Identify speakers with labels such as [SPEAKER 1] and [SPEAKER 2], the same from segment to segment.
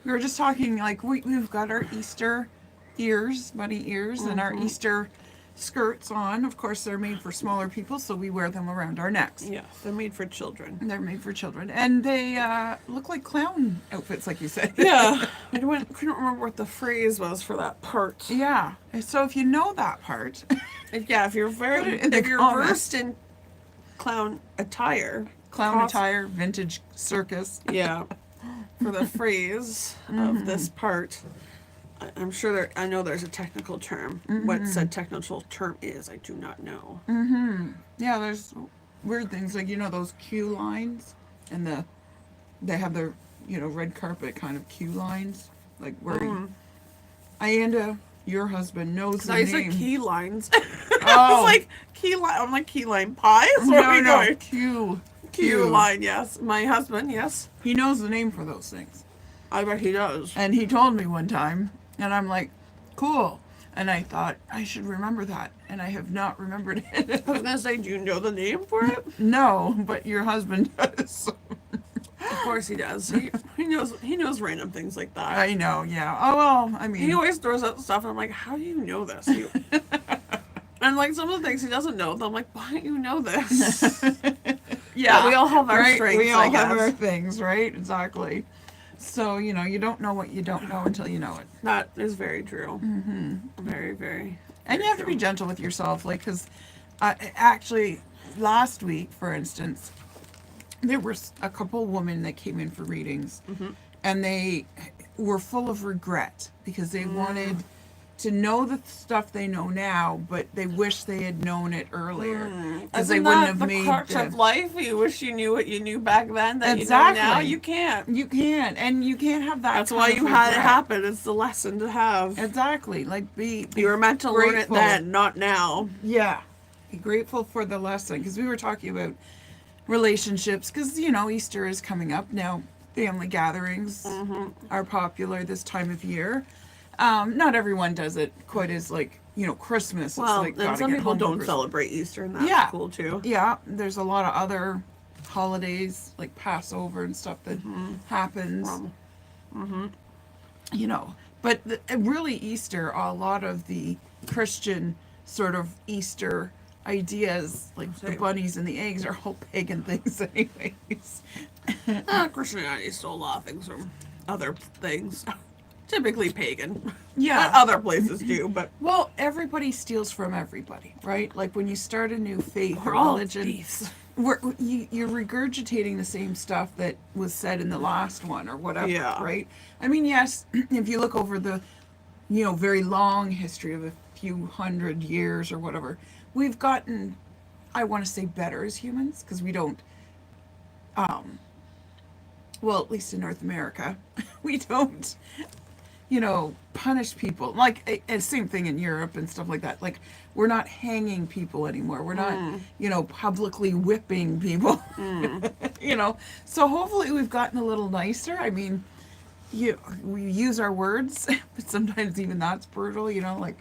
[SPEAKER 1] We were just talking, like, we've got our Easter ears, bunny ears, and our Easter skirts on. Of course, they're made for smaller people, so we wear them around our necks.
[SPEAKER 2] Yeah, they're made for children.
[SPEAKER 1] They're made for children. And they look like clown outfits, like you said.
[SPEAKER 2] Yeah, couldn't remember what the phrase was for that part.
[SPEAKER 1] Yeah. So if you know that part,
[SPEAKER 2] If you're
[SPEAKER 1] Put it in the
[SPEAKER 2] if you're
[SPEAKER 1] comments.
[SPEAKER 2] versed in clown attire,
[SPEAKER 1] clown
[SPEAKER 2] Cos-
[SPEAKER 1] attire, vintage circus.
[SPEAKER 2] yeah, for the phrase of this part, I'm sure I know there's a technical term. What said technical term is, I do not know.
[SPEAKER 1] Yeah, there's weird things like, those queue lines, and they have their red carpet kind of queue lines, like where Ayanda, your husband, knows the
[SPEAKER 2] I
[SPEAKER 1] name.
[SPEAKER 2] said key lines.
[SPEAKER 1] Oh.
[SPEAKER 2] It's like key line. I'm like key line pies.
[SPEAKER 1] No, queue.
[SPEAKER 2] Queue line. Yes, my husband. Yes,
[SPEAKER 1] He knows the name for those things.
[SPEAKER 2] I bet he does.
[SPEAKER 1] And he told me one time, and I'm like, cool. And I thought I should remember that, and I have not remembered it.
[SPEAKER 2] I was gonna say, do you know the name for it?
[SPEAKER 1] No, but your husband does.
[SPEAKER 2] Of course he does. He knows random things like that.
[SPEAKER 1] I know, yeah. Oh, well, I mean.
[SPEAKER 2] He always throws out stuff, and I'm like, how do you know this? And like some of the things he doesn't know, I'm like, why don't you know this?
[SPEAKER 1] Yeah,
[SPEAKER 2] we all have our
[SPEAKER 1] right?
[SPEAKER 2] strengths,
[SPEAKER 1] We all
[SPEAKER 2] I
[SPEAKER 1] have our
[SPEAKER 2] guess.
[SPEAKER 1] things, right? Exactly. So, you don't know what you don't know until you know it.
[SPEAKER 2] That is very true. Very, very.
[SPEAKER 1] And you have to be gentle with yourself, like, because actually, last week, for instance, there were a couple women that came in for readings, and they were full of regret because they wanted to know the stuff they know now, but they wish they had known it earlier because they
[SPEAKER 2] Isn't
[SPEAKER 1] wouldn't
[SPEAKER 2] that
[SPEAKER 1] have
[SPEAKER 2] the
[SPEAKER 1] made
[SPEAKER 2] crux of life? You wish you knew what you knew back then that
[SPEAKER 1] Exactly.
[SPEAKER 2] you know now. You can't.
[SPEAKER 1] You can't, and you can't have that.
[SPEAKER 2] That's
[SPEAKER 1] kind
[SPEAKER 2] why
[SPEAKER 1] of
[SPEAKER 2] you had it
[SPEAKER 1] regret.
[SPEAKER 2] happen. It's the lesson to have.
[SPEAKER 1] Exactly, like be
[SPEAKER 2] You were meant to learn it
[SPEAKER 1] grateful.
[SPEAKER 2] then, not now.
[SPEAKER 1] Yeah, be grateful for the lesson, because we were talking about relationships, because Easter is coming up now. Family gatherings are popular this time of year. Not everyone does it quite as Christmas. It's
[SPEAKER 2] Well,
[SPEAKER 1] like,
[SPEAKER 2] and
[SPEAKER 1] gotta
[SPEAKER 2] some
[SPEAKER 1] get
[SPEAKER 2] people
[SPEAKER 1] home for
[SPEAKER 2] don't
[SPEAKER 1] Christmas.
[SPEAKER 2] celebrate Easter, and that's
[SPEAKER 1] Yeah.
[SPEAKER 2] cool too.
[SPEAKER 1] Yeah, there's a lot of other holidays like Passover and stuff that happens. But really Easter, a lot of the Christian sort of Easter ideas, like the bunnies and the eggs, are all pagan things anyways.
[SPEAKER 2] Christianity stole a lot of things from other things. Typically pagan.
[SPEAKER 1] Yeah.
[SPEAKER 2] Other places do, but
[SPEAKER 1] Well, everybody steals from everybody, right? Like when you start a new faith or
[SPEAKER 2] we're all
[SPEAKER 1] religion,
[SPEAKER 2] thieves.
[SPEAKER 1] you're regurgitating the same stuff that was said in the last one or whatever,
[SPEAKER 2] Yeah.
[SPEAKER 1] right? I mean, yes, if you look over the, very long history of a few hundred years or whatever, we've gotten, I want to say, better as humans, because we don't, well, at least in North America, we don't, punish people. Like, and same thing in Europe and stuff like that. Like, we're not hanging people anymore. We're not, publicly whipping people. So hopefully we've gotten a little nicer. I mean, we use our words, but sometimes even that's brutal, like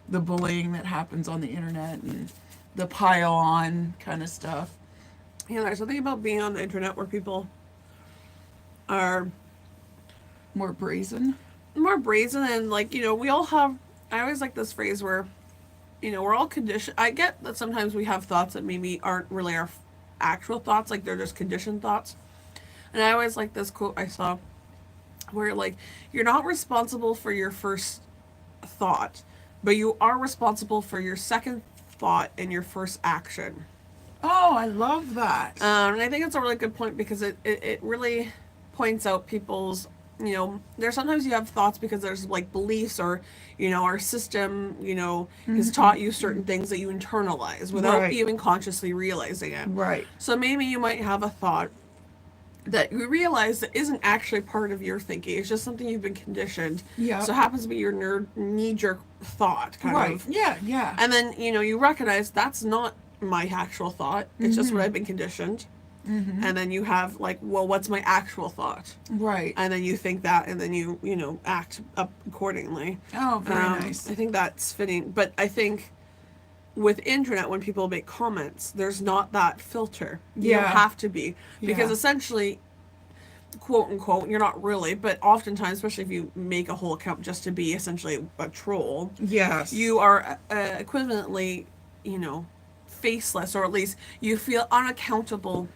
[SPEAKER 1] the bullying that happens on the internet and the pile on kind of stuff.
[SPEAKER 2] There's something about being on the internet where people are
[SPEAKER 1] More brazen.
[SPEAKER 2] more brazen and we all have. I always like this phrase where, we're all conditioned. I get that sometimes we have thoughts that maybe aren't really our actual thoughts, like they're just conditioned thoughts. And I always like this quote I saw where you're not responsible for your first thought, but you are responsible for your second thought and your first action.
[SPEAKER 1] Oh, I love that.
[SPEAKER 2] And I think it's a really good point because it really points out people's, there's sometimes you have thoughts because there's beliefs or, our system, has taught you certain things that you internalize without
[SPEAKER 1] Right.
[SPEAKER 2] even consciously realizing it.
[SPEAKER 1] Right.
[SPEAKER 2] So maybe you might have a thought that you realize that isn't actually part of your thinking. It's just something you've been conditioned.
[SPEAKER 1] Yeah.
[SPEAKER 2] So it happens to be your knee-jerk thought, kind
[SPEAKER 1] Right.
[SPEAKER 2] of.
[SPEAKER 1] Yeah, yeah.
[SPEAKER 2] And then, you recognize that's not my actual thought. It's just what I've been conditioned. And then you have well, what's my actual thought?
[SPEAKER 1] Right.
[SPEAKER 2] And then you think that, and then you act up accordingly.
[SPEAKER 1] Oh, very nice.
[SPEAKER 2] I think that's fitting. But I think with internet, when people make comments, there's not that filter. You
[SPEAKER 1] Yeah.
[SPEAKER 2] have to be. Because
[SPEAKER 1] Yeah.
[SPEAKER 2] essentially, quote unquote, you're not really, but oftentimes, especially if you make a whole account just to be essentially a troll,
[SPEAKER 1] Yes.
[SPEAKER 2] you are equivalently, you know, faceless, or at least you feel unaccountable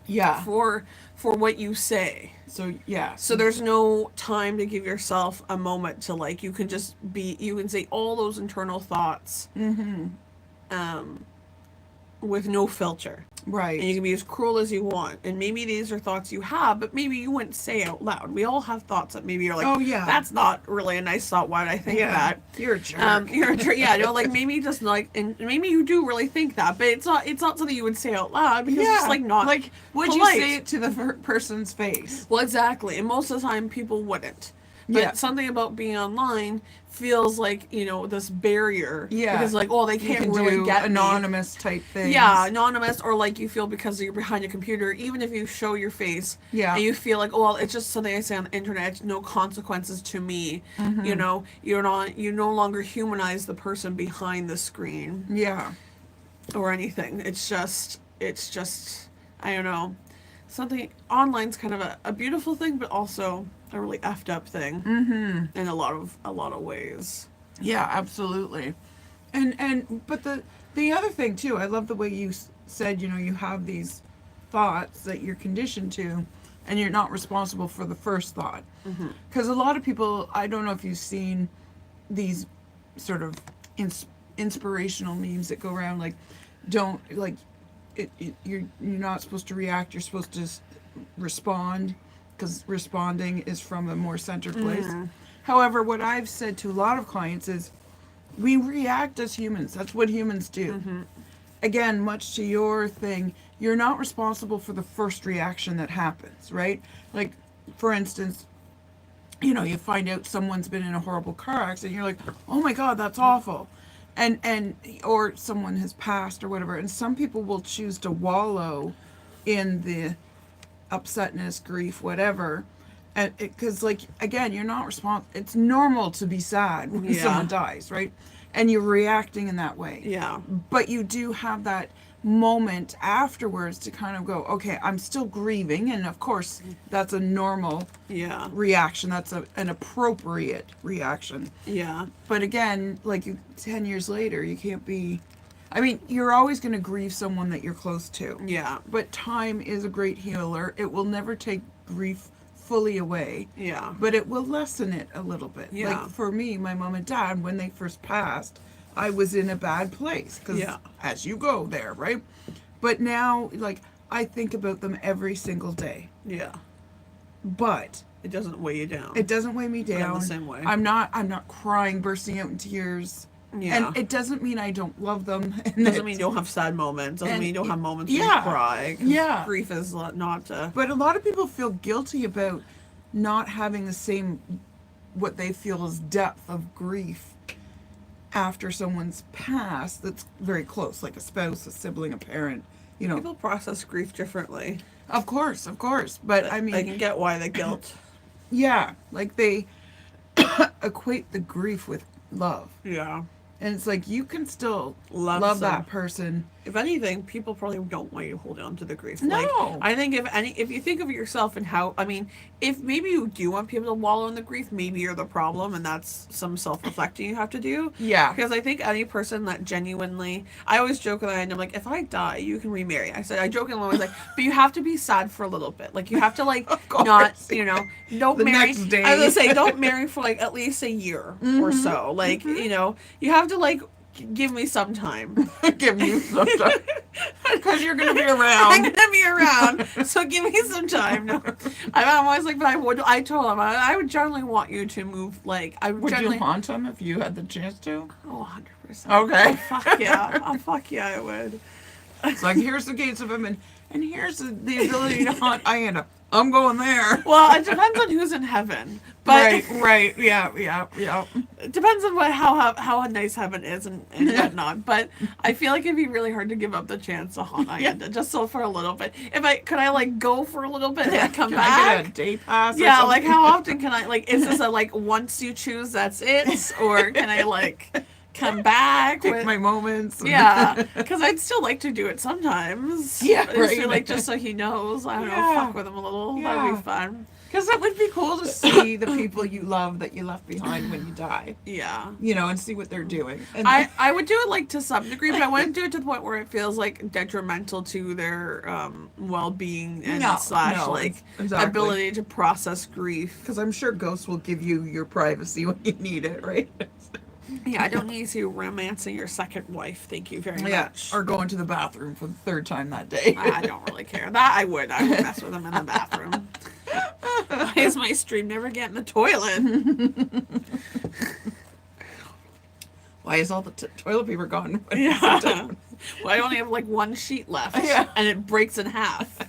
[SPEAKER 1] Yeah.
[SPEAKER 2] for what you say.
[SPEAKER 1] So yeah.
[SPEAKER 2] So there's no time to give yourself a moment to, like, you can just be, you can say all those internal thoughts with no filter.
[SPEAKER 1] Right.
[SPEAKER 2] And you can be as cruel as you want. And maybe these are thoughts you have, but maybe you wouldn't say out loud. We all have thoughts that maybe you're like,
[SPEAKER 1] Oh, yeah.
[SPEAKER 2] that's not really a nice thought. Why did I think
[SPEAKER 1] yeah.
[SPEAKER 2] that?
[SPEAKER 1] You're a jerk.
[SPEAKER 2] Yeah, you know, like maybe just like, and maybe you do really think that, but it's not something you would say out loud because it's just like not
[SPEAKER 1] like. Would
[SPEAKER 2] polite.
[SPEAKER 1] you say it to the person's face?
[SPEAKER 2] Well, exactly. And most of the time, people wouldn't. But
[SPEAKER 1] Yeah.
[SPEAKER 2] something about being online feels like, you know, this barrier.
[SPEAKER 1] Yeah.
[SPEAKER 2] Because, like, oh, they
[SPEAKER 1] You
[SPEAKER 2] can't
[SPEAKER 1] can
[SPEAKER 2] really
[SPEAKER 1] do
[SPEAKER 2] get me.
[SPEAKER 1] anonymous type things.
[SPEAKER 2] Yeah, anonymous, or like you feel because you're behind a computer, even if you show your face,
[SPEAKER 1] Yeah.
[SPEAKER 2] and you feel like, oh, well, it's just something I say on the internet, no consequences to me.
[SPEAKER 1] Mm-hmm.
[SPEAKER 2] You know, you no longer humanize the person behind the screen
[SPEAKER 1] Yeah.
[SPEAKER 2] or anything. It's just, I don't know, something online's kind of a beautiful thing, but also a really effed up thing in a lot of ways.
[SPEAKER 1] Yeah, absolutely. But the other thing too, I love the way you said, you know, you have these thoughts that you're conditioned to, and you're not responsible for the first thought. Because a lot of people, I don't know if you've seen these sort of inspirational memes that go around, like, don't, like, you're not supposed to react, you're supposed to respond, because responding is from a more centered place. However, what I've said to a lot of clients is, we react as humans. That's what humans do. Again, much to your thing, you're not responsible for the first reaction that happens, right? Like, for instance, you know, you find out someone's been in a horrible car accident, you're like, oh my God, that's awful. And or someone has passed or whatever. And some people will choose to wallow in the upsetness, grief, whatever. And because, like, again, you're not responsible. It's normal to be sad when
[SPEAKER 2] Yeah.
[SPEAKER 1] someone dies, right? And you're reacting in that way.
[SPEAKER 2] Yeah.
[SPEAKER 1] But you do have that moment afterwards to kind of go, okay, I'm still grieving. And of course, that's a normal
[SPEAKER 2] Yeah.
[SPEAKER 1] reaction. That's an appropriate reaction.
[SPEAKER 2] Yeah.
[SPEAKER 1] But again, like 10 years later, you can't be. I mean, you're always going to grieve someone that you're close to.
[SPEAKER 2] Yeah.
[SPEAKER 1] But time is a great healer. It will never take grief fully away,
[SPEAKER 2] Yeah.
[SPEAKER 1] but it will lessen it a little bit.
[SPEAKER 2] Yeah.
[SPEAKER 1] Like for me, my mom and dad, when they first passed, I was in a bad place because
[SPEAKER 2] Yeah.
[SPEAKER 1] as you go there, right? But now, like, I think about them every single day.
[SPEAKER 2] Yeah.
[SPEAKER 1] But
[SPEAKER 2] It doesn't weigh you down.
[SPEAKER 1] it doesn't weigh me
[SPEAKER 2] I'm
[SPEAKER 1] down.
[SPEAKER 2] the same way.
[SPEAKER 1] I'm not crying, bursting out in tears.
[SPEAKER 2] Yeah.
[SPEAKER 1] And it doesn't mean I don't love them. And
[SPEAKER 2] doesn't mean you don't have sad moments. Doesn't
[SPEAKER 1] and
[SPEAKER 2] mean you don't have moments
[SPEAKER 1] yeah.
[SPEAKER 2] where you cry. 'Cause
[SPEAKER 1] Yeah.
[SPEAKER 2] Grief is not.
[SPEAKER 1] But a lot of people feel guilty about not having the same, what they feel is depth of grief after someone's passed that's very close, like a spouse, a sibling, a parent, you know.
[SPEAKER 2] People process grief differently.
[SPEAKER 1] Of course. But I mean,
[SPEAKER 2] I can get why the guilt.
[SPEAKER 1] yeah, like they equate the grief with love.
[SPEAKER 2] Yeah.
[SPEAKER 1] And it's like, you can still
[SPEAKER 2] Love
[SPEAKER 1] love
[SPEAKER 2] some-
[SPEAKER 1] that person.
[SPEAKER 2] If anything, people probably don't want you to hold on to the grief.
[SPEAKER 1] No.
[SPEAKER 2] Like, I think if you think of yourself and how, I mean, if maybe you do want people to wallow in the grief, maybe you're the problem, and that's some self-reflecting you have to do.
[SPEAKER 1] Yeah.
[SPEAKER 2] Because I think any person that genuinely, I always joke with and I'm like, if I die, you can remarry. I jokingly always like, but you have to be sad for a little bit. Like, you have to, like,
[SPEAKER 1] Of course.
[SPEAKER 2] not, you know, don't
[SPEAKER 1] The
[SPEAKER 2] marry.
[SPEAKER 1] next day.
[SPEAKER 2] I was gonna say, don't marry for like at least a year or so. Like, you know, you have to like give me some time.
[SPEAKER 1] Give you some time. Because you're going to be
[SPEAKER 2] I'm
[SPEAKER 1] around.
[SPEAKER 2] gonna be around, so give me some time. No, I'm always like, but I told him I would generally want you to move. Like, I would
[SPEAKER 1] Would
[SPEAKER 2] generally.
[SPEAKER 1] you haunt them if you had the chance to?
[SPEAKER 2] Oh, 100%.
[SPEAKER 1] Okay.
[SPEAKER 2] Oh, fuck yeah. Oh, fuck yeah, I would.
[SPEAKER 1] It's like, here's the gates of heaven, and here's the ability to haunt Iana. I'm going there.
[SPEAKER 2] Well, it depends on who's in heaven, but
[SPEAKER 1] Right. Yeah.
[SPEAKER 2] it depends on how nice heaven is and whatnot. But I feel like it'd be really hard to give up the chance to haunt Ayanda just so for a little bit. Could I like go for a little bit and then come
[SPEAKER 1] Can
[SPEAKER 2] back?
[SPEAKER 1] I get a day pass? or
[SPEAKER 2] Yeah, like
[SPEAKER 1] something?
[SPEAKER 2] how often can I, like, is this a like once you choose that's it, or can come back
[SPEAKER 1] Pick
[SPEAKER 2] with
[SPEAKER 1] my moments.
[SPEAKER 2] yeah, because I'd still like to do it sometimes.
[SPEAKER 1] Yeah,
[SPEAKER 2] I just
[SPEAKER 1] right.
[SPEAKER 2] feel like just so he knows, I don't know,
[SPEAKER 1] Yeah.
[SPEAKER 2] fuck with him a little. That'd
[SPEAKER 1] Yeah.
[SPEAKER 2] be fun.
[SPEAKER 1] Because it would be cool to see the people you love that you left behind when you die.
[SPEAKER 2] Yeah.
[SPEAKER 1] You know, and see what they're doing. And
[SPEAKER 2] I would do it like to some degree, but I wouldn't do it to the point where it feels like detrimental to their well-being and
[SPEAKER 1] No,
[SPEAKER 2] slash
[SPEAKER 1] no,
[SPEAKER 2] like
[SPEAKER 1] exactly.
[SPEAKER 2] ability to process grief.
[SPEAKER 1] because I'm sure ghosts will give you your privacy when you need it, right?
[SPEAKER 2] Yeah, I don't need you romancing your second wife. Thank you very
[SPEAKER 1] Yeah,
[SPEAKER 2] much.
[SPEAKER 1] or going to the bathroom for the third time that day.
[SPEAKER 2] I don't really care. That I would mess with him in the bathroom. Why is my stream never getting the toilet?
[SPEAKER 1] Why is all the toilet paper gone?
[SPEAKER 2] Yeah. Well, I only have like one sheet left.
[SPEAKER 1] Yeah.
[SPEAKER 2] And it breaks in half.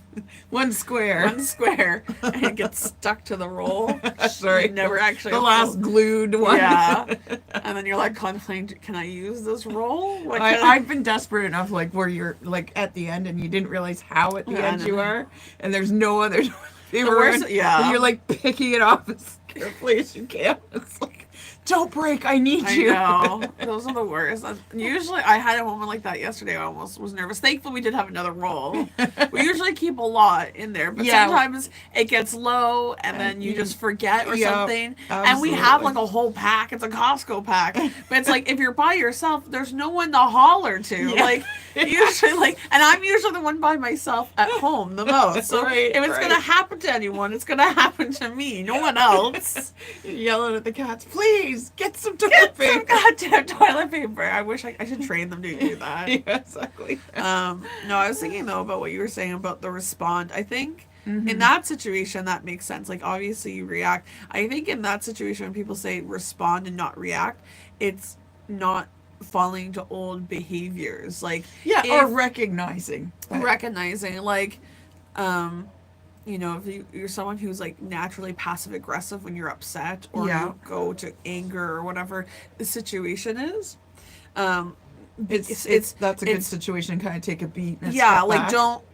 [SPEAKER 1] One square.
[SPEAKER 2] One square. And it gets stuck to the roll.
[SPEAKER 1] Sorry.
[SPEAKER 2] You never actually.
[SPEAKER 1] The last glued one.
[SPEAKER 2] Yeah. And then you're like contemplating, can I use this roll? What can
[SPEAKER 1] I've been desperate enough, like where you're like at the end and you didn't realize how at the
[SPEAKER 2] Yeah, I
[SPEAKER 1] end you
[SPEAKER 2] know.
[SPEAKER 1] are, and there's no other paper,
[SPEAKER 2] worst-
[SPEAKER 1] and
[SPEAKER 2] yeah.
[SPEAKER 1] you're like picking it off as carefully as you can. It's like, don't break, I need
[SPEAKER 2] I
[SPEAKER 1] you.
[SPEAKER 2] know. Those are the worst. Usually, I had a moment like that yesterday. I almost was nervous. Thankfully, we did have another roll. We usually keep a lot in there, but
[SPEAKER 1] Yeah.
[SPEAKER 2] sometimes it gets low, and then you just forget or
[SPEAKER 1] Yep,
[SPEAKER 2] something. And we have like
[SPEAKER 1] absolutely.
[SPEAKER 2] a whole pack. It's a Costco pack, but it's like if you're by yourself, there's no one to holler to.
[SPEAKER 1] Yeah.
[SPEAKER 2] Like usually, and I'm usually the one by myself at home the most. So
[SPEAKER 1] Right,
[SPEAKER 2] if it's
[SPEAKER 1] right.
[SPEAKER 2] gonna happen to anyone, it's gonna happen to me. No one else.
[SPEAKER 1] You're yelling at the cats, please get some toilet
[SPEAKER 2] Some
[SPEAKER 1] paper.
[SPEAKER 2] goddamn toilet paper. I wish I should train them to do that.
[SPEAKER 1] Yeah, exactly.
[SPEAKER 2] No, I was thinking though about what you were saying about the respond. I think
[SPEAKER 1] Mm-hmm.
[SPEAKER 2] in that situation that makes sense. Like obviously you react. I think in that situation when people say respond and not react, it's not falling to old behaviors. Like
[SPEAKER 1] Yeah,
[SPEAKER 2] if-
[SPEAKER 1] or recognizing. that-
[SPEAKER 2] recognizing like you know, if you're someone who's like naturally passive aggressive when you're upset or
[SPEAKER 1] Yeah.
[SPEAKER 2] you go to anger or whatever the situation is,
[SPEAKER 1] It's that's a good
[SPEAKER 2] it's-
[SPEAKER 1] situation. Kind of take a beat. And
[SPEAKER 2] yeah,
[SPEAKER 1] step
[SPEAKER 2] like
[SPEAKER 1] back.
[SPEAKER 2] don't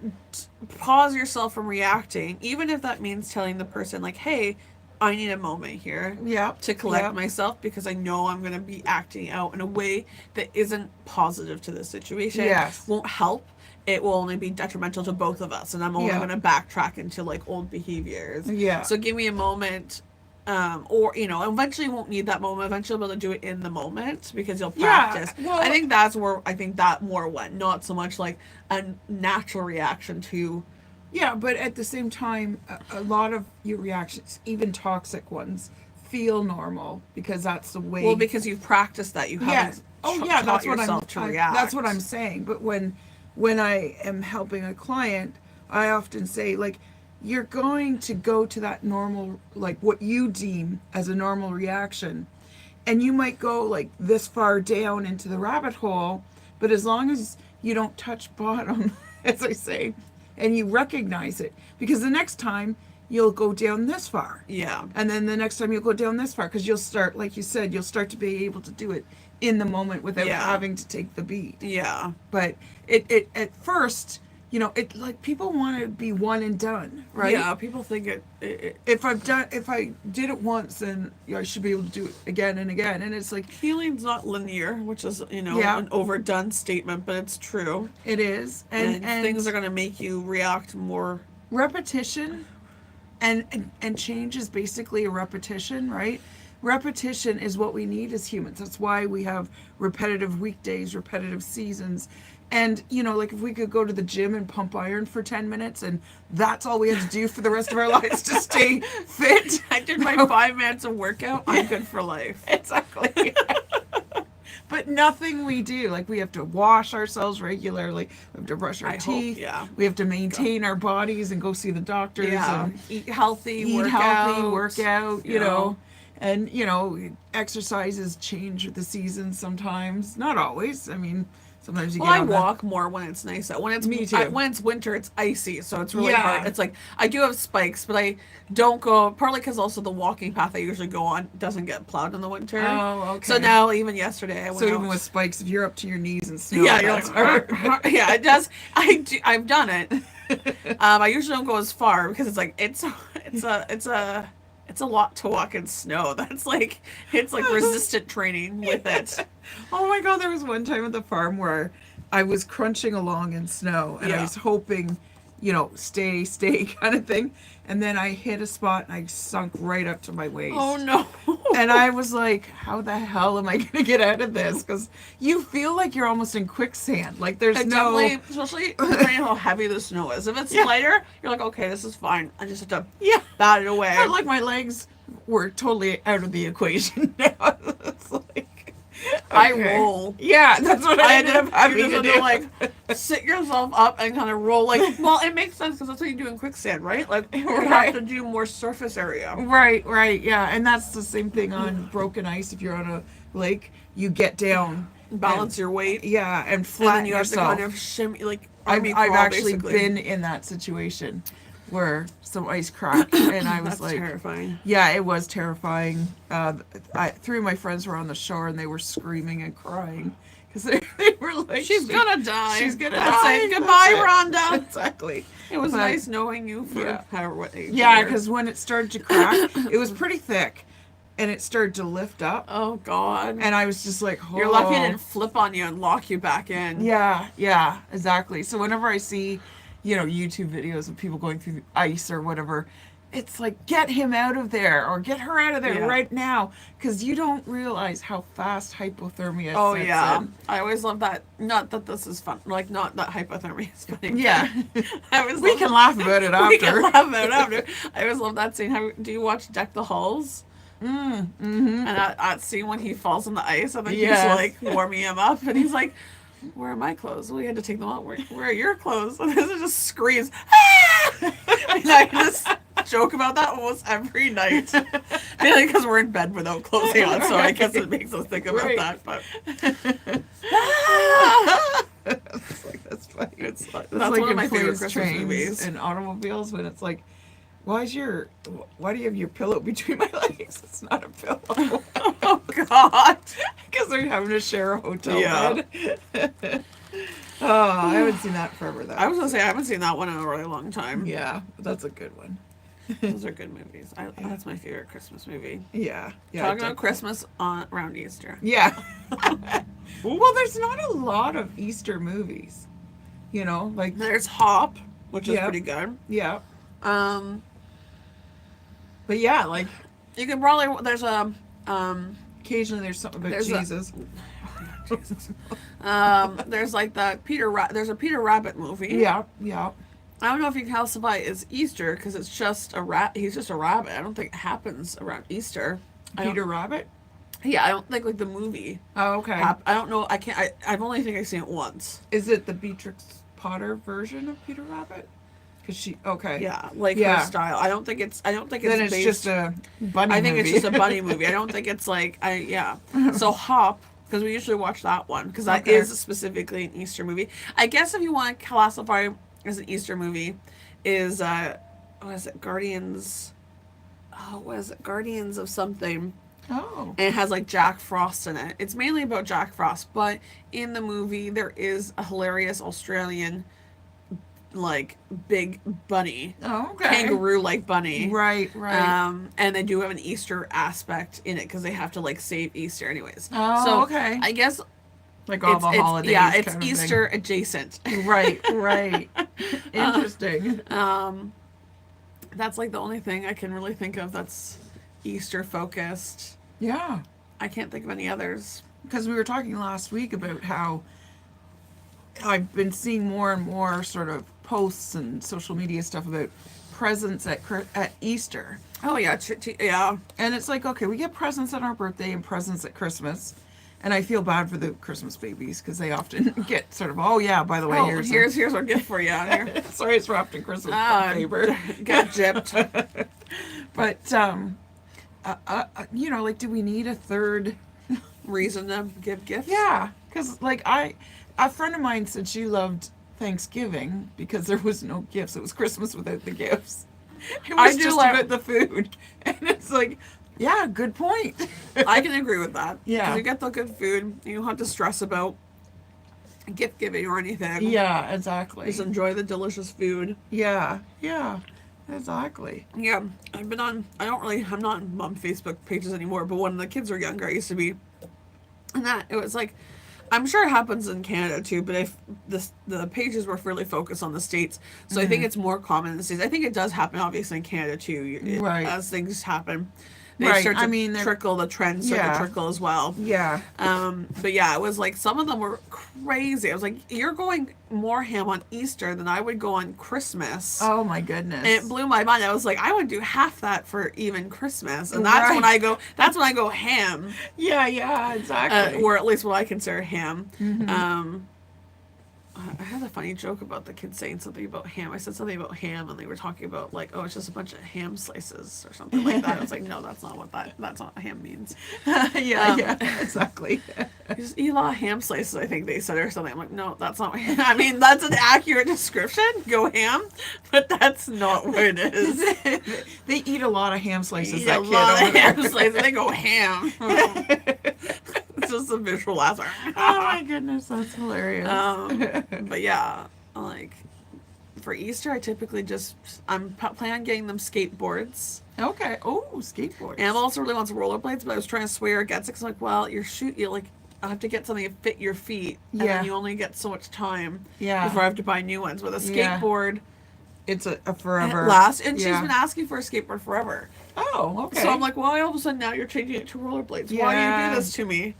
[SPEAKER 2] pause yourself from reacting, even if that means telling the person like, hey, I need a moment here
[SPEAKER 1] Yeah.
[SPEAKER 2] to collect
[SPEAKER 1] yeah.
[SPEAKER 2] myself because I know I'm going to be acting out in a way that isn't positive to the situation.
[SPEAKER 1] Yes.
[SPEAKER 2] Won't help. It will only be detrimental to both of us, and I'm only
[SPEAKER 1] Yeah.
[SPEAKER 2] going to backtrack into like old behaviors.
[SPEAKER 1] Yeah.
[SPEAKER 2] So give me a moment, or you know, eventually you won't need that moment. Eventually, you'll be able to do it in the moment because you'll
[SPEAKER 1] Yeah,
[SPEAKER 2] practice.
[SPEAKER 1] well-
[SPEAKER 2] I think that's where I think that more went, not so much like a natural reaction to.
[SPEAKER 1] Yeah, but at the same time, a lot of your reactions, even toxic ones, feel normal because that's the way.
[SPEAKER 2] Well, because you've practiced that, you
[SPEAKER 1] yes.
[SPEAKER 2] haven't.
[SPEAKER 1] Oh
[SPEAKER 2] taught
[SPEAKER 1] yeah, that's what
[SPEAKER 2] yourself to
[SPEAKER 1] I'm.
[SPEAKER 2] react.
[SPEAKER 1] That's what I'm saying. But when I am helping a client, I often say like, you're going to go to that normal, like what you deem as a normal reaction, and you might go like this far down into the rabbit hole, but as long as you don't touch bottom, as I say, and you recognize it, because the next time you'll go down this far.
[SPEAKER 2] Yeah.
[SPEAKER 1] And then the next time you'll go down this far because you'll start, like you said, you'll start to be able to do it in the moment without
[SPEAKER 2] Yeah.
[SPEAKER 1] having to take the beat.
[SPEAKER 2] Yeah.
[SPEAKER 1] But it at first, you know, it like people want to be one and done, right?
[SPEAKER 2] Yeah. People think it
[SPEAKER 1] If I did it once, then I should be able to do it again and again. And it's like
[SPEAKER 2] healing's not linear, which is
[SPEAKER 1] Yeah.
[SPEAKER 2] an overdone statement, but it's true.
[SPEAKER 1] it is,
[SPEAKER 2] And,
[SPEAKER 1] and
[SPEAKER 2] things are going to make you react more.
[SPEAKER 1] repetition and change is basically a repetition, right? Repetition is what we need as humans. That's why we have repetitive weekdays, repetitive seasons. And, you know, like if we could go to the gym and pump iron for 10 minutes and that's all we have to do for the rest of our lives to stay fit.
[SPEAKER 2] I did my 5 minutes of workout. I'm good for life.
[SPEAKER 1] Exactly. But nothing we do, like we have to wash ourselves regularly, we have to brush our
[SPEAKER 2] I hope,
[SPEAKER 1] teeth,
[SPEAKER 2] yeah.
[SPEAKER 1] we have to maintain our bodies and go see the doctors
[SPEAKER 2] Yeah.
[SPEAKER 1] and
[SPEAKER 2] Eat healthy.
[SPEAKER 1] eat
[SPEAKER 2] work
[SPEAKER 1] healthy,
[SPEAKER 2] out,
[SPEAKER 1] work out, you
[SPEAKER 2] you
[SPEAKER 1] know.
[SPEAKER 2] know.
[SPEAKER 1] And, you know, exercises change with the seasons sometimes. Not always. I mean, sometimes you
[SPEAKER 2] Well,
[SPEAKER 1] get
[SPEAKER 2] I
[SPEAKER 1] on
[SPEAKER 2] walk more when it's nice out. When it's
[SPEAKER 1] Me too.
[SPEAKER 2] when it's winter, it's icy, so it's really
[SPEAKER 1] Yeah.
[SPEAKER 2] hard. It's like I do have spikes, but I don't go. Partly because also the walking path I usually go on doesn't get plowed in the winter.
[SPEAKER 1] Oh, okay.
[SPEAKER 2] So now even yesterday I went
[SPEAKER 1] So
[SPEAKER 2] out.
[SPEAKER 1] even with spikes, if you're up to your knees in snow,
[SPEAKER 2] yeah, you're
[SPEAKER 1] that's
[SPEAKER 2] like
[SPEAKER 1] hard.
[SPEAKER 2] yeah, it does. I've done it. I usually don't go as far because it's like it's a it's a lot to walk in snow. That's like, it's like resistant training with it.
[SPEAKER 1] Oh my God, there was one time at the farm where I was crunching along in snow and I
[SPEAKER 2] Yeah.
[SPEAKER 1] was hoping, stay kind of thing. And then I hit a spot and I sunk right up to my waist.
[SPEAKER 2] Oh no.
[SPEAKER 1] And I was like, how the hell am I going to get out of this? Because you feel like you're almost in quicksand. Like there's
[SPEAKER 2] It
[SPEAKER 1] no...
[SPEAKER 2] definitely, especially depending on how heavy the snow is. If it's lighter, you're like, okay, this is fine. I just have to
[SPEAKER 1] Yeah.
[SPEAKER 2] bat it away.
[SPEAKER 1] But like my legs were totally out of the equation now. It's like...
[SPEAKER 2] I
[SPEAKER 1] okay.
[SPEAKER 2] roll.
[SPEAKER 1] Yeah, that's what I ended up having
[SPEAKER 2] You
[SPEAKER 1] to
[SPEAKER 2] just
[SPEAKER 1] do.
[SPEAKER 2] have to like sit yourself up and kind of roll. Like, well, it makes sense because that's what you do in quicksand, right? Like, you
[SPEAKER 1] Right.
[SPEAKER 2] have to do more surface area.
[SPEAKER 1] Right, yeah. And that's the same thing on broken ice. If you're on a lake, you get down.
[SPEAKER 2] Balance your weight.
[SPEAKER 1] Yeah, and
[SPEAKER 2] And
[SPEAKER 1] flatten
[SPEAKER 2] then you have
[SPEAKER 1] yourself.
[SPEAKER 2] to kind of shimmy, like,
[SPEAKER 1] I've
[SPEAKER 2] army crawl,
[SPEAKER 1] actually
[SPEAKER 2] basically.
[SPEAKER 1] been in that situation where some ice cracked and I was
[SPEAKER 2] That's
[SPEAKER 1] like,
[SPEAKER 2] terrifying.
[SPEAKER 1] yeah, it was terrifying. Three of my friends were on the shore and they were screaming and crying because they were like,
[SPEAKER 2] She's gonna die.
[SPEAKER 1] She's gonna
[SPEAKER 2] That's
[SPEAKER 1] die.
[SPEAKER 2] it. Goodbye,
[SPEAKER 1] That's it.
[SPEAKER 2] Rhonda.
[SPEAKER 1] Exactly.
[SPEAKER 2] It was
[SPEAKER 1] But-
[SPEAKER 2] nice knowing you for
[SPEAKER 1] Yeah.
[SPEAKER 2] however what age.
[SPEAKER 1] Yeah,
[SPEAKER 2] you were.
[SPEAKER 1] because when it started to crack, it was pretty thick and it started to lift up.
[SPEAKER 2] Oh God.
[SPEAKER 1] And I was just like, oh.
[SPEAKER 2] You're lucky it didn't flip on you and lock you back in.
[SPEAKER 1] Yeah, exactly. So whenever I see, YouTube videos of people going through ice or whatever, it's like, get him out of there or get her out of there
[SPEAKER 2] Yeah.
[SPEAKER 1] right now. Because you don't realize how fast hypothermia
[SPEAKER 2] Oh
[SPEAKER 1] sets
[SPEAKER 2] yeah.
[SPEAKER 1] in.
[SPEAKER 2] I always love that. Not that this is fun. Like not that hypothermia is funny.
[SPEAKER 1] Yeah.
[SPEAKER 2] I always
[SPEAKER 1] We
[SPEAKER 2] love
[SPEAKER 1] can laugh about it
[SPEAKER 2] We can
[SPEAKER 1] after.
[SPEAKER 2] laugh about it after. I always love that scene. Do you watch Deck the Halls?
[SPEAKER 1] Mm-hmm.
[SPEAKER 2] And that scene when he falls on the ice and then
[SPEAKER 1] Yes.
[SPEAKER 2] he's like warming him up and he's like, where are my clothes? We had to take them out. Where are your clothes? And then it just screams, ah! And I just joke about that almost every night. Mainly because we're in bed without clothing on, so I guess it makes us think about
[SPEAKER 1] Right.
[SPEAKER 2] that. But
[SPEAKER 1] It's like, that's funny.
[SPEAKER 2] that's
[SPEAKER 1] That's
[SPEAKER 2] one
[SPEAKER 1] like
[SPEAKER 2] of
[SPEAKER 1] in
[SPEAKER 2] my favorite
[SPEAKER 1] planes,
[SPEAKER 2] Christmas
[SPEAKER 1] trains,
[SPEAKER 2] movies.
[SPEAKER 1] and automobiles when it's like, why do you have your pillow between my legs? It's not a pillow.
[SPEAKER 2] Oh God!
[SPEAKER 1] Because they're having to share a hotel
[SPEAKER 2] Yeah.
[SPEAKER 1] bed. Oh, I haven't seen that forever though.
[SPEAKER 2] I was gonna say I haven't seen that one in a really long time.
[SPEAKER 1] Yeah, but that's a good one.
[SPEAKER 2] Those are good movies. That's my favorite Christmas movie.
[SPEAKER 1] Yeah.
[SPEAKER 2] Talking about
[SPEAKER 1] definitely.
[SPEAKER 2] Christmas around Easter.
[SPEAKER 1] Yeah. Well, there's not a lot of Easter movies. Like,
[SPEAKER 2] There's Hop, which is
[SPEAKER 1] Yeah.
[SPEAKER 2] pretty good.
[SPEAKER 1] yeah.
[SPEAKER 2] Um,
[SPEAKER 1] But yeah, like,
[SPEAKER 2] you can probably there's a
[SPEAKER 1] occasionally there's something about
[SPEAKER 2] There's a-
[SPEAKER 1] Jesus.
[SPEAKER 2] there's like the there's a Peter Rabbit movie.
[SPEAKER 1] Yeah.
[SPEAKER 2] I don't know if you can classify it as Easter because it's just a he's just a rabbit. I don't think it happens around Easter.
[SPEAKER 1] Peter Rabbit?
[SPEAKER 2] Yeah, I don't think like the movie.
[SPEAKER 1] Oh, okay.
[SPEAKER 2] I don't know. I can't. I've only think I've seen it once.
[SPEAKER 1] Is it the Beatrix Potter version of Peter Rabbit? Because she, okay.
[SPEAKER 2] Yeah, like
[SPEAKER 1] Yeah.
[SPEAKER 2] her style. I don't think it's.
[SPEAKER 1] Then it's
[SPEAKER 2] based,
[SPEAKER 1] just a bunny
[SPEAKER 2] I think
[SPEAKER 1] movie.
[SPEAKER 2] it's just a bunny movie. I don't think it's like yeah. So Hop, because we usually watch that one because that
[SPEAKER 1] Okay.
[SPEAKER 2] is specifically an Easter movie. I guess if you want to classify as an Easter movie, is what is it? Guardians. Oh, what is it? Guardians of something.
[SPEAKER 1] Oh.
[SPEAKER 2] And it has like Jack Frost in it. It's mainly about Jack Frost, but in the movie there is a hilarious Australian like big bunny.
[SPEAKER 1] Oh, okay.
[SPEAKER 2] Kangaroo like bunny.
[SPEAKER 1] Right.
[SPEAKER 2] And they do have an Easter aspect in it because they have to like save Easter anyways.
[SPEAKER 1] Oh,
[SPEAKER 2] so
[SPEAKER 1] okay.
[SPEAKER 2] I guess
[SPEAKER 1] Like all the holidays.
[SPEAKER 2] yeah, it's
[SPEAKER 1] kind of
[SPEAKER 2] Easter adjacent.
[SPEAKER 1] thing. Right. Interesting.
[SPEAKER 2] That's like the only thing I can really think of that's Easter focused.
[SPEAKER 1] Yeah.
[SPEAKER 2] I can't think of any others.
[SPEAKER 1] Because we were talking last week about how I've been seeing more and more sort of posts and social media stuff about presents at Easter.
[SPEAKER 2] Oh yeah, yeah.
[SPEAKER 1] And it's like, okay, we get presents on our birthday and presents at Christmas. And I feel bad for the Christmas babies because they often get sort of, oh yeah, by the way,
[SPEAKER 2] Oh,
[SPEAKER 1] here's
[SPEAKER 2] here's our gift for you. Here.
[SPEAKER 1] sorry, it's wrapped in Christmas paper.
[SPEAKER 2] Got gypped.
[SPEAKER 1] But like, do we need a third?
[SPEAKER 2] Reason to give gifts.
[SPEAKER 1] Yeah, because like a friend of mine said she loved Thanksgiving because there was no gifts. It was Christmas without the gifts. It
[SPEAKER 2] I
[SPEAKER 1] was
[SPEAKER 2] do
[SPEAKER 1] just
[SPEAKER 2] like-
[SPEAKER 1] about the food, and it's like, yeah, good point.
[SPEAKER 2] I can agree with that.
[SPEAKER 1] Yeah.
[SPEAKER 2] 'Cause you get the good food. You don't have to stress about gift giving or anything.
[SPEAKER 1] Yeah, exactly.
[SPEAKER 2] Just enjoy the delicious food.
[SPEAKER 1] Yeah. Exactly.
[SPEAKER 2] Yeah, I've been on. I'm not on Facebook pages anymore. But when the kids were younger, I used to be, and that it was like, I'm sure it happens in Canada too. But if the pages were fairly focused on the States, so I think it's more common in the States. I think it does happen obviously in Canada too.
[SPEAKER 1] Right.
[SPEAKER 2] As things happen, they
[SPEAKER 1] Right,
[SPEAKER 2] start to
[SPEAKER 1] I mean, they're-
[SPEAKER 2] trickle. The trends start
[SPEAKER 1] Yeah.
[SPEAKER 2] to trickle as well.
[SPEAKER 1] Yeah.
[SPEAKER 2] But yeah, it was like some of them were crazy. I was like, you're going more ham on Easter than I would go on Christmas.
[SPEAKER 1] Oh my goodness.
[SPEAKER 2] And it blew my mind. I was like, I would do half that for even Christmas, and that's
[SPEAKER 1] Right.
[SPEAKER 2] when I go. That's when I go ham,
[SPEAKER 1] Yeah, yeah, exactly.
[SPEAKER 2] or at least what I consider ham.
[SPEAKER 1] Mm-hmm.
[SPEAKER 2] I had a funny joke about the kids saying something about ham. I said something about ham, and they were talking about like, oh, it's just a bunch of ham slices or something like that. I was like, no, that's not what ham means.
[SPEAKER 1] yeah, yeah, exactly.
[SPEAKER 2] You just eat a lot of ham slices, I think they said, or something. I'm like, no, that's not what ham. I mean, that's an accurate description. Go ham, but that's not what it is.
[SPEAKER 1] They eat a lot of ham slices.
[SPEAKER 2] Eat
[SPEAKER 1] That
[SPEAKER 2] a
[SPEAKER 1] kid
[SPEAKER 2] lot
[SPEAKER 1] over
[SPEAKER 2] of
[SPEAKER 1] there.
[SPEAKER 2] ham slices. They go ham. It's just a visual answer.
[SPEAKER 1] Oh my goodness, that's hilarious.
[SPEAKER 2] But yeah, like for Easter, I typically plan on getting them skateboards.
[SPEAKER 1] Okay. Oh, skateboards.
[SPEAKER 2] And also really wants rollerblades, but I was trying to swear against it because like, well, you like I have to get something to fit your feet, and
[SPEAKER 1] Yeah.
[SPEAKER 2] then you only get so much time
[SPEAKER 1] Yeah.
[SPEAKER 2] before I have to buy new ones. With a
[SPEAKER 1] Yeah.
[SPEAKER 2] skateboard,
[SPEAKER 1] It's a forever.
[SPEAKER 2] it lasts, and she's
[SPEAKER 1] Yeah.
[SPEAKER 2] been asking for a skateboard forever.
[SPEAKER 1] Oh, okay.
[SPEAKER 2] So I'm like, well, all of a sudden now you're changing it to rollerblades. Why do you
[SPEAKER 1] Yeah.
[SPEAKER 2] do this to me?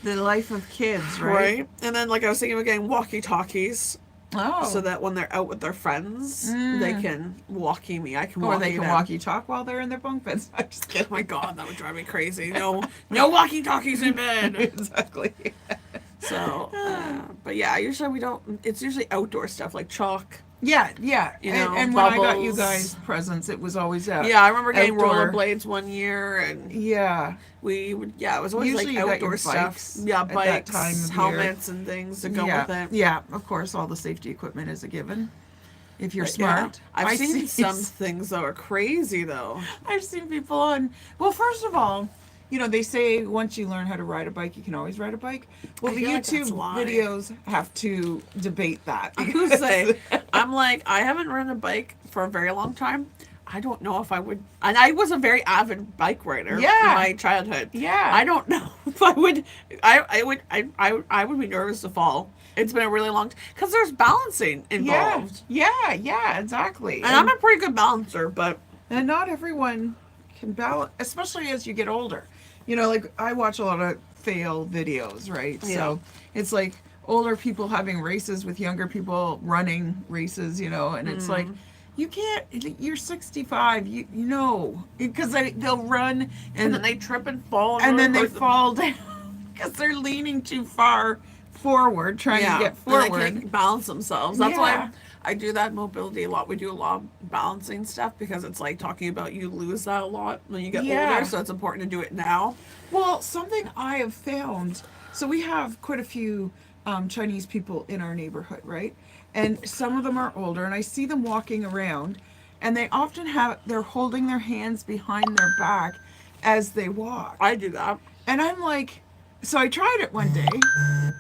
[SPEAKER 1] the life of kids,
[SPEAKER 2] Right?
[SPEAKER 1] right?
[SPEAKER 2] And then like I was thinking of getting walkie-talkies.
[SPEAKER 1] Oh.
[SPEAKER 2] So that when they're out with their friends, they can walkie me. I can
[SPEAKER 1] or
[SPEAKER 2] walkie
[SPEAKER 1] they can
[SPEAKER 2] them.
[SPEAKER 1] walkie talk while they're in their bunk beds. I'm just
[SPEAKER 2] Oh
[SPEAKER 1] kidding.
[SPEAKER 2] my god, that would drive me crazy. No walkie-talkies in bed.
[SPEAKER 1] Exactly.
[SPEAKER 2] So, but yeah, usually we don't. It's usually outdoor stuff like chalk.
[SPEAKER 1] Yeah, yeah.
[SPEAKER 2] You
[SPEAKER 1] and
[SPEAKER 2] know,
[SPEAKER 1] and when I got you
[SPEAKER 2] bubbles.
[SPEAKER 1] guys presents, it was always out.
[SPEAKER 2] Yeah, I remember getting
[SPEAKER 1] outdoor.
[SPEAKER 2] rollerblades one year, and
[SPEAKER 1] Yeah.
[SPEAKER 2] we would. Yeah, it was always
[SPEAKER 1] Usually you
[SPEAKER 2] like
[SPEAKER 1] got
[SPEAKER 2] outdoor
[SPEAKER 1] your
[SPEAKER 2] stuff.
[SPEAKER 1] bikes
[SPEAKER 2] Yeah,
[SPEAKER 1] at that
[SPEAKER 2] bikes,
[SPEAKER 1] time of year.
[SPEAKER 2] helmets, and things to go
[SPEAKER 1] yeah.
[SPEAKER 2] with it.
[SPEAKER 1] Yeah, of course, all the safety equipment is a given. If you're
[SPEAKER 2] But yeah,
[SPEAKER 1] smart.
[SPEAKER 2] I've seen
[SPEAKER 1] see
[SPEAKER 2] some things that are crazy though.
[SPEAKER 1] I've seen people on. Well, first of all, you know, they say once you learn how to ride a bike, you can always ride a bike. Well,
[SPEAKER 2] I
[SPEAKER 1] the
[SPEAKER 2] feel like
[SPEAKER 1] YouTube
[SPEAKER 2] that's a lie.
[SPEAKER 1] videos have to debate that.
[SPEAKER 2] I would say, I'm like, I haven't ridden a bike for a very long time. I don't know if I would, and I was a very avid bike rider
[SPEAKER 1] Yeah.
[SPEAKER 2] in my childhood.
[SPEAKER 1] Yeah.
[SPEAKER 2] I don't know if I would. I would be nervous to fall. It's been a really long time because there's balancing
[SPEAKER 1] yeah,
[SPEAKER 2] involved,
[SPEAKER 1] yeah, exactly.
[SPEAKER 2] and I'm a pretty good balancer, but
[SPEAKER 1] And not everyone can balance, especially as you get older. You know, like I watch a lot of fail videos, right?
[SPEAKER 2] Yeah.
[SPEAKER 1] So it's like older people having races with younger people running races, you know, and it's like, you can't, you're 65, you know, because they'll run
[SPEAKER 2] and then they trip and fall,
[SPEAKER 1] and then they
[SPEAKER 2] hurt them.
[SPEAKER 1] fall down because they're leaning too far forward, trying to get
[SPEAKER 2] and
[SPEAKER 1] forward.
[SPEAKER 2] they can't balance themselves. That's
[SPEAKER 1] Yeah.
[SPEAKER 2] why I do that mobility a lot. We do a lot of balancing stuff because it's like talking about you lose that a lot when you get
[SPEAKER 1] Yeah.
[SPEAKER 2] older, so it's important to do it now.
[SPEAKER 1] Well, something I have found, so we have quite a few Chinese people in our neighborhood, right? And some of them are older, and I see them walking around, and they often they're holding their hands behind their back as they walk.
[SPEAKER 2] I do that.
[SPEAKER 1] And I'm like, so I tried it one day.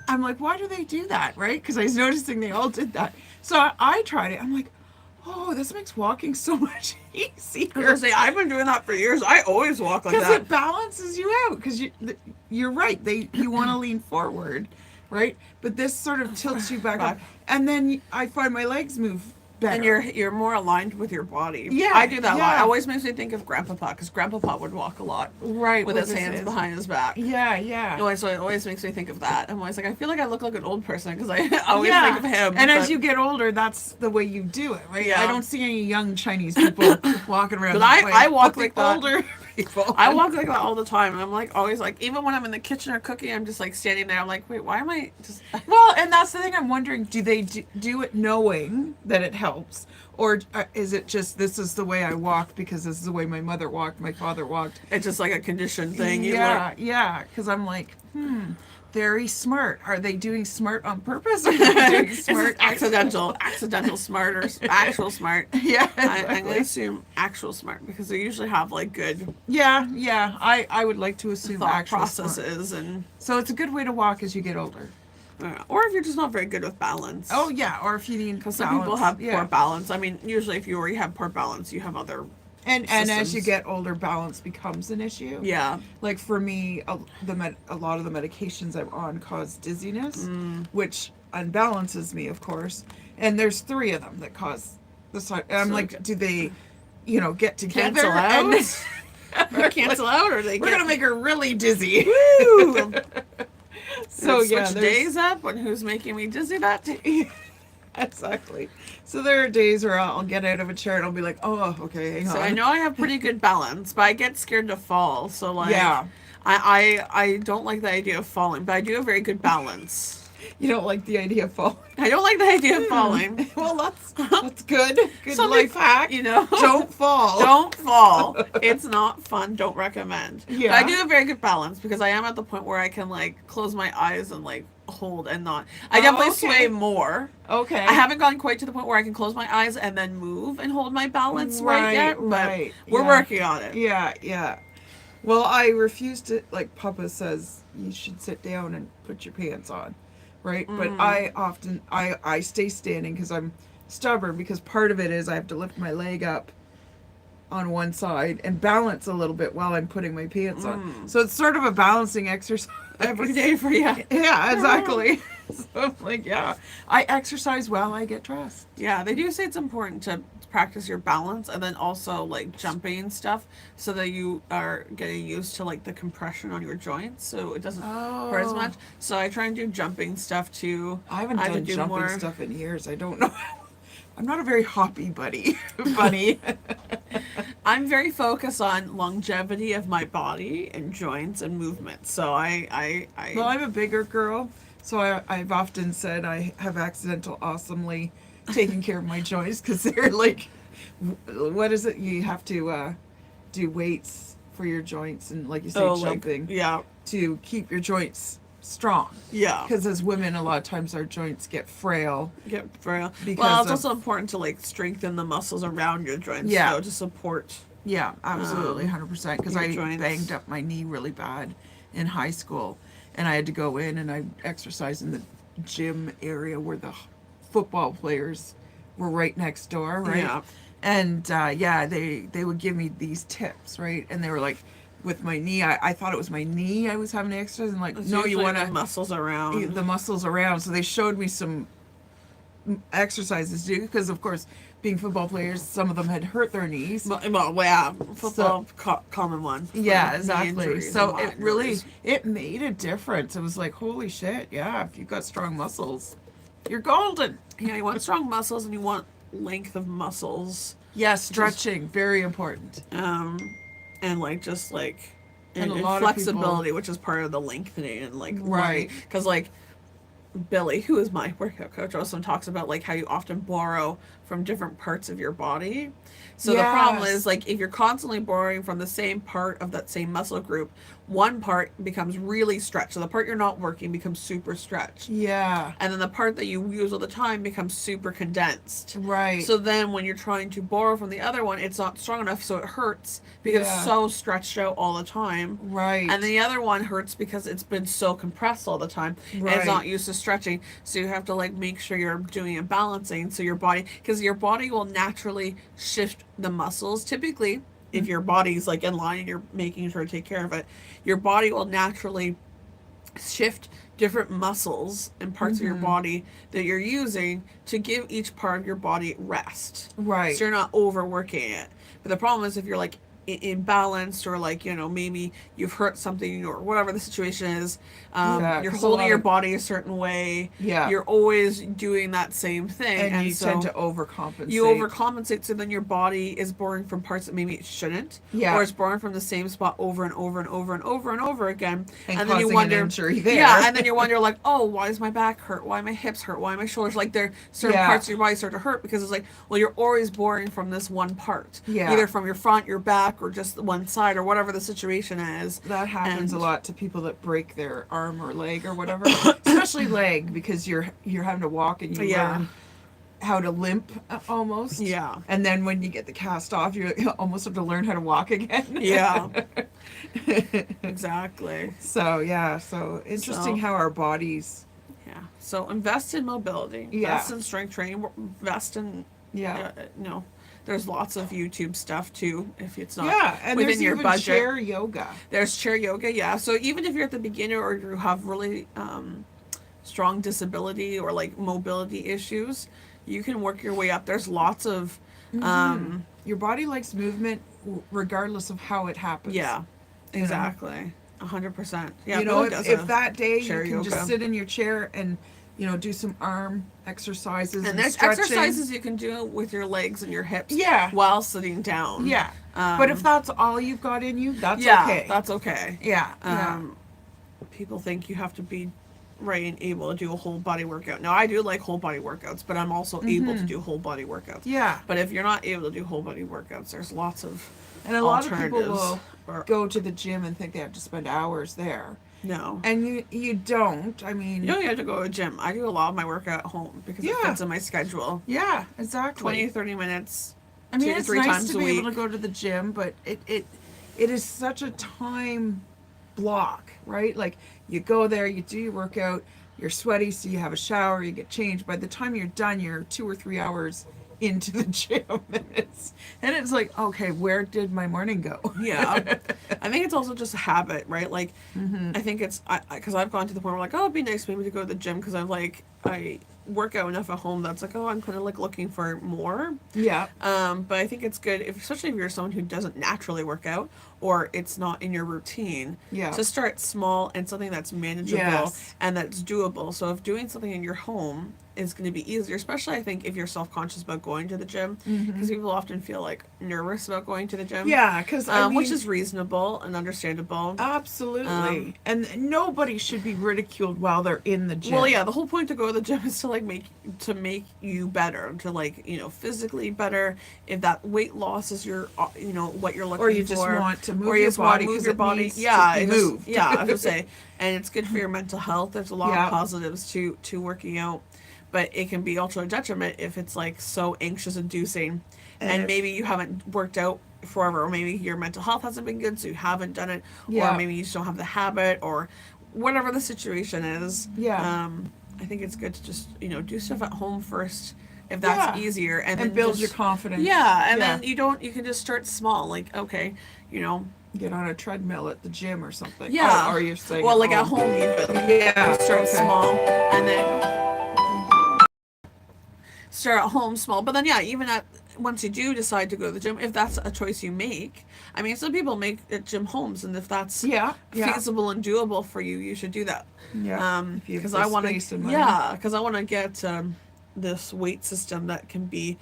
[SPEAKER 1] I'm like, why do they do that, right? Because I was noticing they all did that. So I tried it. I'm like, oh, this makes walking so much easier.
[SPEAKER 2] Because I've been doing that for years. I always walk like
[SPEAKER 1] Because
[SPEAKER 2] that.
[SPEAKER 1] it balances you out. Because you're right. You want to lean forward, right? But this sort of tilts you back up, and then I find my legs move better.
[SPEAKER 2] And you're more aligned with your body.
[SPEAKER 1] Yeah,
[SPEAKER 2] I do that a lot. It
[SPEAKER 1] yeah.
[SPEAKER 2] always makes me think of Grandpapa, because Grandpapa would walk a lot
[SPEAKER 1] right
[SPEAKER 2] with his hands behind his back.
[SPEAKER 1] Yeah, yeah.
[SPEAKER 2] So it always makes me think of that. I'm always like, I feel like I look like an old person because I always
[SPEAKER 1] yeah.
[SPEAKER 2] think of him.
[SPEAKER 1] And as
[SPEAKER 2] but-
[SPEAKER 1] you get older, that's the way you do it, right?
[SPEAKER 2] Yeah.
[SPEAKER 1] I don't see any young Chinese people walking around.
[SPEAKER 2] But
[SPEAKER 1] that way.
[SPEAKER 2] I walk
[SPEAKER 1] But
[SPEAKER 2] like
[SPEAKER 1] the
[SPEAKER 2] that.
[SPEAKER 1] older people.
[SPEAKER 2] I walk like that all the time. And I'm like always like, even when I'm in the kitchen or cooking, I'm just like standing there. I'm like, wait, why am I just?
[SPEAKER 1] Well, and that's the thing. I'm wondering, do they do it knowing that it helps? Or is it just, this is the way I walk because this is the way my mother walked, my father walked?
[SPEAKER 2] It's just like a conditioned thing. You
[SPEAKER 1] Yeah,
[SPEAKER 2] learn-
[SPEAKER 1] yeah. Because I'm like, very smart. Are they doing smart on purpose? Or are they doing
[SPEAKER 2] It's
[SPEAKER 1] smart
[SPEAKER 2] accidental smart or actual smart.
[SPEAKER 1] Yeah,
[SPEAKER 2] I'm going
[SPEAKER 1] exactly.
[SPEAKER 2] to assume actual smart because they usually have like good
[SPEAKER 1] Yeah, yeah. I would like to assume
[SPEAKER 2] thought
[SPEAKER 1] actual smart.
[SPEAKER 2] processes and
[SPEAKER 1] So it's a good way to walk as you get older.
[SPEAKER 2] Or if you're just not very good with balance.
[SPEAKER 1] Oh yeah, or if you need
[SPEAKER 2] Because some people
[SPEAKER 1] balance,
[SPEAKER 2] have
[SPEAKER 1] yeah.
[SPEAKER 2] poor balance. I mean, usually if you already have poor balance, you have other
[SPEAKER 1] And as you
[SPEAKER 2] systems.
[SPEAKER 1] get older, balance becomes an issue.
[SPEAKER 2] Yeah.
[SPEAKER 1] Like for me, a lot of the medications I'm on cause dizziness, which unbalances me, of course. And there's 3 of them that cause the side. I'm
[SPEAKER 2] So
[SPEAKER 1] like, do they, get together?
[SPEAKER 2] Cancel out?
[SPEAKER 1] And
[SPEAKER 2] They cancel out, or they
[SPEAKER 1] we're gonna make her really dizzy.
[SPEAKER 2] Woo!
[SPEAKER 1] So
[SPEAKER 2] Switch
[SPEAKER 1] yeah, there's-
[SPEAKER 2] days up, and who's making me dizzy that day?
[SPEAKER 1] Exactly. So there are days where I'll get out of a chair and I'll be like, oh, okay, hang on.
[SPEAKER 2] So I know I have pretty good balance, but I get scared to fall. So like,
[SPEAKER 1] Yeah.
[SPEAKER 2] I don't like the idea of falling, but I do have very good balance.
[SPEAKER 1] You don't like the idea of falling.
[SPEAKER 2] I don't like the idea of falling.
[SPEAKER 1] Well, that's good. Good
[SPEAKER 2] Something-
[SPEAKER 1] life hack.
[SPEAKER 2] You know,
[SPEAKER 1] Don't fall.
[SPEAKER 2] Don't fall. It's not fun. Don't recommend.
[SPEAKER 1] Yeah.
[SPEAKER 2] But I do have very good balance because I am at the point where I can like close my eyes and like hold and not. I definitely
[SPEAKER 1] okay.
[SPEAKER 2] sway more.
[SPEAKER 1] Okay.
[SPEAKER 2] I haven't gotten quite to the point where I can close my eyes and then move and hold my balance right yet, but
[SPEAKER 1] right,
[SPEAKER 2] we're
[SPEAKER 1] yeah.
[SPEAKER 2] working on it.
[SPEAKER 1] Yeah, yeah. Well, I refuse to, like Papa says, you should sit down and put your pants on, right? But I often, I stay standing because I'm stubborn, because part of it is I have to lift my leg up on one side and balance a little bit while I'm putting my pants on. So it's sort of a balancing exercise.
[SPEAKER 2] Every day for you.
[SPEAKER 1] Yeah, exactly. So I'm like, yeah, I exercise while I get dressed.
[SPEAKER 2] Yeah, they do say it's important to practice your balance and then also like jumping and stuff so that you are getting used to like the compression on your joints so it doesn't hurt as
[SPEAKER 1] Oh.
[SPEAKER 2] much. So I try and do jumping stuff too.
[SPEAKER 1] I haven't
[SPEAKER 2] have to
[SPEAKER 1] done
[SPEAKER 2] do
[SPEAKER 1] jumping
[SPEAKER 2] more-
[SPEAKER 1] stuff in years. I don't know. I'm not a very hoppy bunny.
[SPEAKER 2] I'm very focused on longevity of my body and joints and movement. So I
[SPEAKER 1] Well, I'm a bigger girl, so I've often said I have accidental awesomely taken care of my joints, because they're like, what is it? You have to do weights for your joints, and like you say, jumping
[SPEAKER 2] yeah,
[SPEAKER 1] to keep your joints strong.
[SPEAKER 2] yeah.
[SPEAKER 1] Because as women, a lot of times our joints get frail.
[SPEAKER 2] Get frail.
[SPEAKER 1] Because
[SPEAKER 2] Well, it's
[SPEAKER 1] of-
[SPEAKER 2] also important to like strengthen the muscles around your joints.
[SPEAKER 1] Yeah.
[SPEAKER 2] So to support.
[SPEAKER 1] Yeah, absolutely, 100%. Because
[SPEAKER 2] your
[SPEAKER 1] I
[SPEAKER 2] joints.
[SPEAKER 1] banged up my knee really bad in high school, and I had to go in and I exercised in the gym area where the football players were right next door, right?
[SPEAKER 2] Yeah.
[SPEAKER 1] And yeah, they would give me these tips, right? And they were like, with my knee, I thought it was my knee I was having to exercise, and like,
[SPEAKER 2] It's
[SPEAKER 1] no, you
[SPEAKER 2] usually
[SPEAKER 1] want
[SPEAKER 2] the
[SPEAKER 1] to
[SPEAKER 2] muscles around.
[SPEAKER 1] the muscles around. So they showed me some exercises to do, because of course, being football players, some of them had hurt their knees.
[SPEAKER 2] Well, yeah, football common one. for
[SPEAKER 1] Yeah,
[SPEAKER 2] knee
[SPEAKER 1] exactly.
[SPEAKER 2] injuries
[SPEAKER 1] So
[SPEAKER 2] and
[SPEAKER 1] it really,
[SPEAKER 2] injuries.
[SPEAKER 1] it made a difference. It was like, holy shit, yeah, if you've got strong muscles, you're golden.
[SPEAKER 2] Yeah, you want strong muscles and you want length of muscles,
[SPEAKER 1] Yeah, stretching, very important.
[SPEAKER 2] and like just like
[SPEAKER 1] And
[SPEAKER 2] and
[SPEAKER 1] a lot of
[SPEAKER 2] flexibility, which is part of the lengthening and like
[SPEAKER 1] Right.
[SPEAKER 2] because like Billy, who is my workout coach, also talks about like how you often borrow from different parts of your body. So the problem
[SPEAKER 1] Yes.
[SPEAKER 2] is like if you're constantly borrowing from the same part of that same muscle group, one part becomes really stretched. So the part you're not working becomes super stretched.
[SPEAKER 1] Yeah,
[SPEAKER 2] And then the part that you use all the time becomes super condensed.
[SPEAKER 1] right.
[SPEAKER 2] So then when you're trying to borrow from the other one, it's not strong enough, so it hurts because
[SPEAKER 1] Yeah.
[SPEAKER 2] it's so stretched out all the time.
[SPEAKER 1] right.
[SPEAKER 2] And the other one hurts because it's been so compressed all the time. And
[SPEAKER 1] Right.
[SPEAKER 2] it's not used to stretching. So you have to like make sure you're doing a balancing so your body, because your body will naturally shift the muscles. Typically, if your body's like in line and you're making sure to take care of it, your body will naturally shift different muscles and parts of your body that you're using to give each part of your body rest.
[SPEAKER 1] Right.
[SPEAKER 2] So you're not overworking it. But the problem is if you're like imbalanced or like, maybe you've hurt something or whatever the situation is,
[SPEAKER 1] Yeah,
[SPEAKER 2] you're
[SPEAKER 1] 'cause a
[SPEAKER 2] holding
[SPEAKER 1] lot
[SPEAKER 2] your
[SPEAKER 1] of-
[SPEAKER 2] body a certain way.
[SPEAKER 1] Yeah.
[SPEAKER 2] You're always doing that same thing.
[SPEAKER 1] and you
[SPEAKER 2] so
[SPEAKER 1] tend to overcompensate.
[SPEAKER 2] you overcompensate, so then your body is borrowing from parts that maybe it shouldn't.
[SPEAKER 1] Yeah.
[SPEAKER 2] Or it's borrowing from the same spot over and over and over and over and over again.
[SPEAKER 1] And
[SPEAKER 2] then you
[SPEAKER 1] causing an
[SPEAKER 2] wonder,
[SPEAKER 1] injury there.
[SPEAKER 2] yeah, and then you wonder like, oh, why does my back hurt? Why my hips hurt? Why my shoulders? Like there certain
[SPEAKER 1] Yeah.
[SPEAKER 2] parts of your body start to hurt because it's like, well, you're always borrowing from this one part.
[SPEAKER 1] Yeah.
[SPEAKER 2] Either from your front, your back, or just one side, or whatever the situation is.
[SPEAKER 1] That happens
[SPEAKER 2] And-
[SPEAKER 1] a lot to people that break their arm or leg or whatever, especially leg, because you're having to walk and you
[SPEAKER 2] Yeah.
[SPEAKER 1] learn how to limp almost.
[SPEAKER 2] Yeah.
[SPEAKER 1] And then when you get the cast off, you almost have to learn how to walk again.
[SPEAKER 2] Yeah. Exactly.
[SPEAKER 1] So yeah, so interesting
[SPEAKER 2] So-
[SPEAKER 1] how our bodies
[SPEAKER 2] Yeah. So invest in mobility.
[SPEAKER 1] Yeah.
[SPEAKER 2] Invest in strength training. Invest in
[SPEAKER 1] Yeah.
[SPEAKER 2] there's lots of YouTube stuff too if it's not
[SPEAKER 1] Yeah, and
[SPEAKER 2] within
[SPEAKER 1] there's
[SPEAKER 2] your
[SPEAKER 1] even
[SPEAKER 2] budget.
[SPEAKER 1] chair yoga.
[SPEAKER 2] There's chair yoga, yeah. So even if you're at the beginner or you have really strong disability or like mobility issues, you can work your way up. There's lots of
[SPEAKER 1] Your body likes movement regardless of how it happens.
[SPEAKER 2] yeah,
[SPEAKER 1] You know?
[SPEAKER 2] exactly. 100%. Yeah,
[SPEAKER 1] You know,
[SPEAKER 2] Billy
[SPEAKER 1] if,
[SPEAKER 2] does
[SPEAKER 1] if
[SPEAKER 2] a
[SPEAKER 1] that day you
[SPEAKER 2] chair
[SPEAKER 1] can
[SPEAKER 2] yoga.
[SPEAKER 1] just sit in your chair and, you know, do some arm exercises
[SPEAKER 2] And there's
[SPEAKER 1] stretching.
[SPEAKER 2] exercises you can do with your legs and your hips
[SPEAKER 1] Yeah.
[SPEAKER 2] while sitting down.
[SPEAKER 1] Yeah. But if that's all you've got in you, that's
[SPEAKER 2] yeah,
[SPEAKER 1] okay.
[SPEAKER 2] that's okay.
[SPEAKER 1] yeah. Yeah.
[SPEAKER 2] People think you have to be right and able to do a whole body workout. Now I do like whole body workouts, but I'm also able to do whole body workouts.
[SPEAKER 1] Yeah.
[SPEAKER 2] But if you're not able to do whole body workouts, there's lots of
[SPEAKER 1] And a lot of people
[SPEAKER 2] alternatives.
[SPEAKER 1] will go to the gym and think they have to spend hours there.
[SPEAKER 2] No.
[SPEAKER 1] And you don't. I mean,
[SPEAKER 2] You don't have to go to a gym. I do a lot of my workout at home because it
[SPEAKER 1] Yeah.
[SPEAKER 2] fits in my schedule.
[SPEAKER 1] yeah, exactly.
[SPEAKER 2] 20 to 30 minutes.
[SPEAKER 1] I mean,
[SPEAKER 2] 2 to
[SPEAKER 1] it's
[SPEAKER 2] 3
[SPEAKER 1] nice
[SPEAKER 2] times
[SPEAKER 1] to
[SPEAKER 2] a
[SPEAKER 1] be
[SPEAKER 2] week.
[SPEAKER 1] able to go to the gym, but it is such a time block, right? Like you go there, you do your workout, you're sweaty, so you have a shower, you get changed. By the time you're done, you're 2 or 3 hours into the gym, and it's like, okay, where did my morning go?
[SPEAKER 2] Yeah. I think it's also just a habit, right? Like, I think it's, because I've gone to the point where like, oh, it'd be nice maybe to go to the gym because I work out enough at home that's like, oh, I'm kind of like looking for more.
[SPEAKER 1] Yeah.
[SPEAKER 2] But I think it's good, especially if you're someone who doesn't naturally work out or it's not in your routine,
[SPEAKER 1] Yeah.
[SPEAKER 2] to start small and something that's manageable
[SPEAKER 1] Yes.
[SPEAKER 2] and that's doable. So if doing something in your home is going to be easier, especially I think if you're self-conscious about going to the gym, because people often feel like nervous about going to the gym.
[SPEAKER 1] Yeah, because
[SPEAKER 2] Which is reasonable and understandable.
[SPEAKER 1] absolutely, and nobody should be ridiculed while they're in the gym.
[SPEAKER 2] Well, yeah, the whole point to go to the gym is to like make you better, to like, physically better. If that weight loss is your, what you're looking for,
[SPEAKER 1] Or you just want to move
[SPEAKER 2] or you
[SPEAKER 1] your
[SPEAKER 2] just want
[SPEAKER 1] body
[SPEAKER 2] to move
[SPEAKER 1] 'cause
[SPEAKER 2] your
[SPEAKER 1] it
[SPEAKER 2] body.
[SPEAKER 1] needs to
[SPEAKER 2] Yeah,
[SPEAKER 1] be
[SPEAKER 2] it just-
[SPEAKER 1] moved.
[SPEAKER 2] yeah, I would say, and it's good for your mental health. There's a lot
[SPEAKER 1] Yeah.
[SPEAKER 2] of positives to working out, but it can be also a detriment if it's like so anxious inducing, and
[SPEAKER 1] if-
[SPEAKER 2] maybe you haven't worked out forever, or maybe your mental health hasn't been good, so you haven't done it,
[SPEAKER 1] Yeah.
[SPEAKER 2] or maybe you just don't have the habit, or whatever the situation is.
[SPEAKER 1] Yeah.
[SPEAKER 2] I think it's good to just do stuff at home first if that's
[SPEAKER 1] Yeah.
[SPEAKER 2] easier, and
[SPEAKER 1] and
[SPEAKER 2] then
[SPEAKER 1] build
[SPEAKER 2] just,
[SPEAKER 1] your confidence.
[SPEAKER 2] yeah, and then you can just start small, like, okay,
[SPEAKER 1] Get on a treadmill at the gym or something.
[SPEAKER 2] yeah,
[SPEAKER 1] Or you're saying
[SPEAKER 2] well, like at home even.
[SPEAKER 1] Yeah.
[SPEAKER 2] Start
[SPEAKER 1] okay.
[SPEAKER 2] small, and then start at home small. But then, yeah, even once you do decide to go to the gym, if that's a choice you make, I mean, some people make it gym homes, and if that's
[SPEAKER 1] Yeah. Yeah.
[SPEAKER 2] feasible and doable for you, you should do that.
[SPEAKER 1] Yeah. If you have
[SPEAKER 2] Because
[SPEAKER 1] the
[SPEAKER 2] I want
[SPEAKER 1] space and
[SPEAKER 2] to,
[SPEAKER 1] money.
[SPEAKER 2] yeah, because I want to get this weight system that can be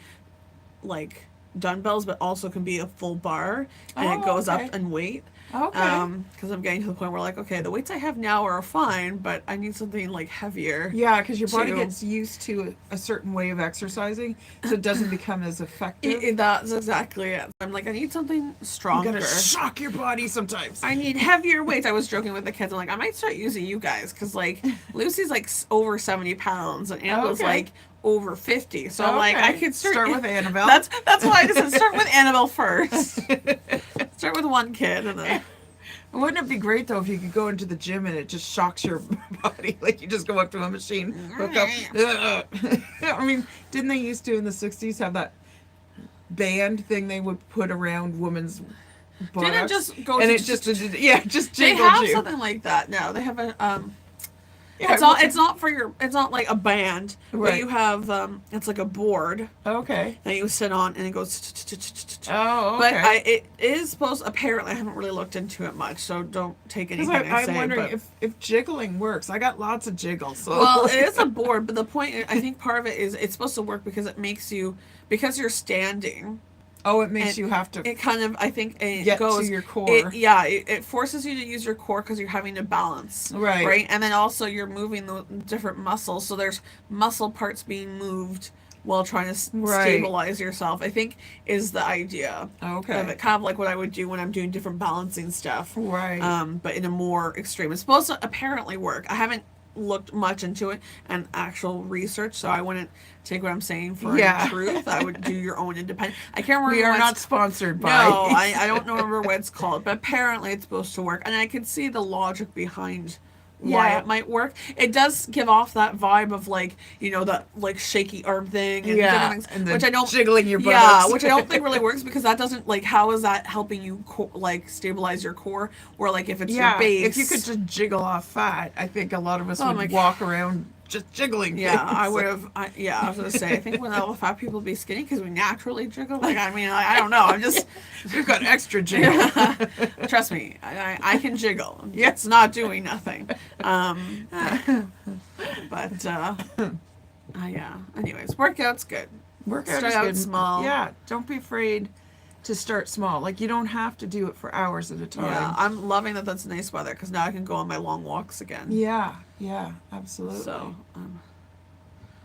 [SPEAKER 2] like dumbbells, but also can be a full bar, and
[SPEAKER 1] Oh,
[SPEAKER 2] it goes
[SPEAKER 1] okay.
[SPEAKER 2] up in weight.
[SPEAKER 1] Okay.
[SPEAKER 2] Because I'm getting to the point where like, okay, the weights I have now are fine, but I need something like heavier.
[SPEAKER 1] Yeah, because your body
[SPEAKER 2] to-
[SPEAKER 1] gets used to a certain way of exercising, so it doesn't become as effective.
[SPEAKER 2] That's exactly it. I'm like, I need something
[SPEAKER 1] You
[SPEAKER 2] stronger.
[SPEAKER 1] gotta shock your body sometimes.
[SPEAKER 2] I need heavier weights. I was joking with the kids. I'm like, I might start using you guys because like Lucy's like over 70 pounds and Annabelle's
[SPEAKER 1] Okay.
[SPEAKER 2] like over 50. So I'm like, I
[SPEAKER 1] Okay.
[SPEAKER 2] could
[SPEAKER 1] Start with Annabelle.
[SPEAKER 2] That's why I just said start with Annabelle first. Start with one kid and then.
[SPEAKER 1] Wouldn't it be great though if you could go into the gym and it just shocks your body? Like you just go up to a machine, hook up. I mean, didn't they used to in the 60s have that band thing they would put around women's buttocks?
[SPEAKER 2] Didn't it just go
[SPEAKER 1] and
[SPEAKER 2] to-
[SPEAKER 1] it just just
[SPEAKER 2] They
[SPEAKER 1] jingled
[SPEAKER 2] have
[SPEAKER 1] you.
[SPEAKER 2] something like that now. They have a
[SPEAKER 1] Yeah,
[SPEAKER 2] it's not for your, it's not like a band, but
[SPEAKER 1] Right.
[SPEAKER 2] you have it's like a board
[SPEAKER 1] Okay.
[SPEAKER 2] that you sit on and it goes.
[SPEAKER 1] Oh, okay.
[SPEAKER 2] But it is supposed. Apparently, I haven't really looked into it much, so don't take anything I
[SPEAKER 1] I'm
[SPEAKER 2] say.
[SPEAKER 1] wondering
[SPEAKER 2] but,
[SPEAKER 1] if jiggling works. I got lots of jiggles. So.
[SPEAKER 2] well, it is a board, but the point I think part of it is it's supposed to work because it makes you, because you're standing.
[SPEAKER 1] oh, it makes
[SPEAKER 2] and
[SPEAKER 1] you have to.
[SPEAKER 2] It kind of, I think, it
[SPEAKER 1] Get to
[SPEAKER 2] goes
[SPEAKER 1] your core.
[SPEAKER 2] It forces you to use your core because you're having to balance,
[SPEAKER 1] Right.
[SPEAKER 2] Right, and then also you're moving the different muscles, so there's muscle parts being moved while trying to
[SPEAKER 1] Right.
[SPEAKER 2] stabilize yourself. I think is the idea.
[SPEAKER 1] Okay.
[SPEAKER 2] Of it, kind of like what I would do when I'm doing different balancing stuff.
[SPEAKER 1] Right.
[SPEAKER 2] But in a more extreme. It's supposed to apparently work. I haven't looked much into it and actual research, so I wouldn't take what I'm saying for
[SPEAKER 1] Yeah.
[SPEAKER 2] truth. I would do your own independent. I can't remember.
[SPEAKER 1] we are
[SPEAKER 2] what
[SPEAKER 1] not
[SPEAKER 2] it's-
[SPEAKER 1] sponsored by.
[SPEAKER 2] No, I don't remember what it's called, but apparently it's supposed to work, and I can see the logic behind why
[SPEAKER 1] Yeah.
[SPEAKER 2] it might work. It does give off that vibe of like, you know, that like shaky arm thing and
[SPEAKER 1] Yeah,
[SPEAKER 2] different things,
[SPEAKER 1] and the
[SPEAKER 2] which I don't
[SPEAKER 1] jiggling your
[SPEAKER 2] yeah,
[SPEAKER 1] buttocks.
[SPEAKER 2] which I don't think really works because that doesn't like how is that helping you like stabilize your core or like if it's your
[SPEAKER 1] Yeah,
[SPEAKER 2] base.
[SPEAKER 1] if you could just jiggle off fat, I think a lot of us
[SPEAKER 2] Oh my
[SPEAKER 1] would
[SPEAKER 2] God.
[SPEAKER 1] walk around just jiggling.
[SPEAKER 2] Yeah,
[SPEAKER 1] things.
[SPEAKER 2] I would have. Yeah, I was gonna say. I think when all the fat people be skinny because we naturally jiggle. Like, I mean, I don't know. I'm just.
[SPEAKER 1] We've got extra jiggle.
[SPEAKER 2] Trust me, I can jiggle.
[SPEAKER 1] Yeah.
[SPEAKER 2] It's not doing nothing. But yeah. Anyways, workout's good.
[SPEAKER 1] Workout
[SPEAKER 2] Start
[SPEAKER 1] is
[SPEAKER 2] out
[SPEAKER 1] good.
[SPEAKER 2] small.
[SPEAKER 1] Yeah, don't be afraid to start small. Like, you don't have to do it for hours at a time.
[SPEAKER 2] Yeah, I'm loving that that's nice weather because now I can go on my long walks again.
[SPEAKER 1] Yeah, absolutely.
[SPEAKER 2] So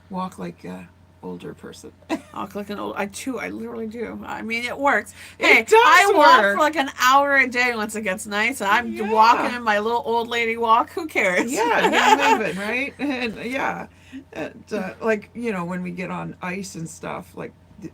[SPEAKER 1] Walk like a older person.
[SPEAKER 2] I'll click an old. I literally do. I mean, it works.
[SPEAKER 1] It
[SPEAKER 2] Hey,
[SPEAKER 1] does
[SPEAKER 2] I walk
[SPEAKER 1] work.
[SPEAKER 2] for like an hour a day once it gets nice, and I'm
[SPEAKER 1] Yeah.
[SPEAKER 2] walking in my little old lady walk. Who cares?
[SPEAKER 1] Yeah, you're moving, right? And yeah, and, like, you know, when we get on ice and stuff, like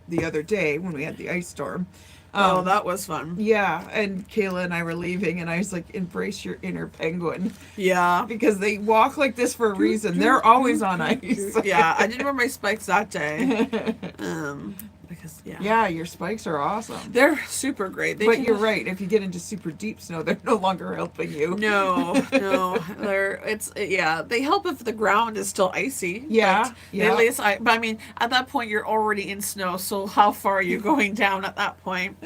[SPEAKER 1] the other day when we had the ice storm.
[SPEAKER 2] Oh, that was fun.
[SPEAKER 1] Yeah, and Kayla and I were leaving, and I was like, "Embrace your inner penguin,"
[SPEAKER 2] Yeah.
[SPEAKER 1] because they walk like this for a reason. They're always on ice.
[SPEAKER 2] Yeah, I didn't wear my spikes that day. Because
[SPEAKER 1] Yeah, your spikes are awesome.
[SPEAKER 2] they're super great. They
[SPEAKER 1] But
[SPEAKER 2] can-
[SPEAKER 1] you're right. If you get into super deep snow, they're no longer helping you.
[SPEAKER 2] No, they help if the ground is still icy.
[SPEAKER 1] Yeah,
[SPEAKER 2] but
[SPEAKER 1] yeah.
[SPEAKER 2] At least but I mean, at that point you're already in snow, so how far are you going down at that point?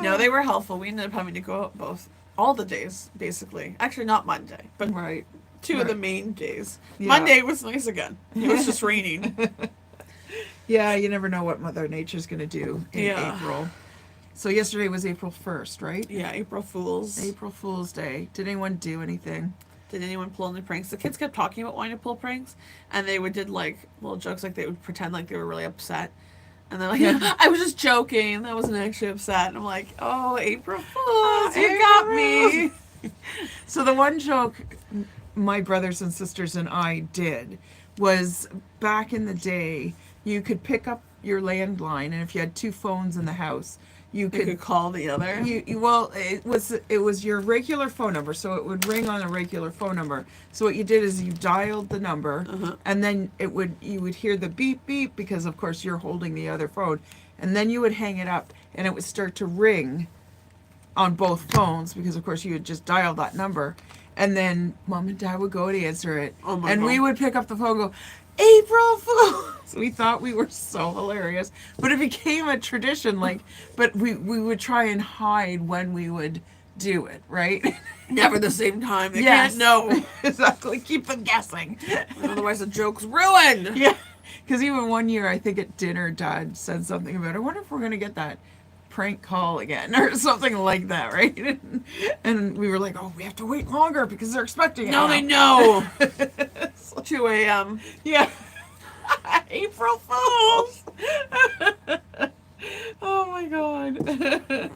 [SPEAKER 2] No, they were helpful. We ended up having to go out all the days, basically. Actually, not Monday, but
[SPEAKER 1] Right.
[SPEAKER 2] two of
[SPEAKER 1] Right.
[SPEAKER 2] the main days.
[SPEAKER 1] Yeah.
[SPEAKER 2] Monday was nice again. It was just raining.
[SPEAKER 1] Yeah, you never know what Mother Nature's going to do in
[SPEAKER 2] Yeah.
[SPEAKER 1] April. So yesterday was April 1st, right?
[SPEAKER 2] Yeah, April Fools.
[SPEAKER 1] April Fool's Day. Did anyone do anything?
[SPEAKER 2] Did anyone pull any pranks? The kids kept talking about wanting to pull pranks, and they did like little jokes, like they would pretend like they were really upset, and they're like, "I was just joking. I wasn't actually upset." And I'm like, "Oh, April Fools, you got me."
[SPEAKER 1] So the one joke my brothers and sisters and I did was, back in the day, you could pick up your landline, and if you had two phones in the house, you
[SPEAKER 2] You
[SPEAKER 1] could
[SPEAKER 2] could call the other.
[SPEAKER 1] well, it was your regular phone number, so it would ring on a regular phone number. So what you did is you dialed the number, and then you would hear the beep beep, because of course you're holding the other phone, and then you would hang it up, and it would start to ring on both phones, because of course you had just dialed that number, and then Mom and Dad would go to answer it,
[SPEAKER 2] Oh my
[SPEAKER 1] and
[SPEAKER 2] God.
[SPEAKER 1] we would pick up the phone and go, "April Fools!" We thought we were so hilarious, but it became a tradition. Like, but we would try and hide when we would do it, right?
[SPEAKER 2] Never the same time. They
[SPEAKER 1] Yes.
[SPEAKER 2] can't know.
[SPEAKER 1] Exactly. Keep them guessing.
[SPEAKER 2] Otherwise, the joke's ruined.
[SPEAKER 1] Yeah, because even one year, I think at dinner, Dad said something about, "I wonder if we're gonna get that prank call again," or something like that, right? And we were like, "Oh, we have to wait longer because they're expecting it."
[SPEAKER 2] No, they
[SPEAKER 1] now."
[SPEAKER 2] know. 2 a.m.
[SPEAKER 1] Yeah. April Fools. Oh my God.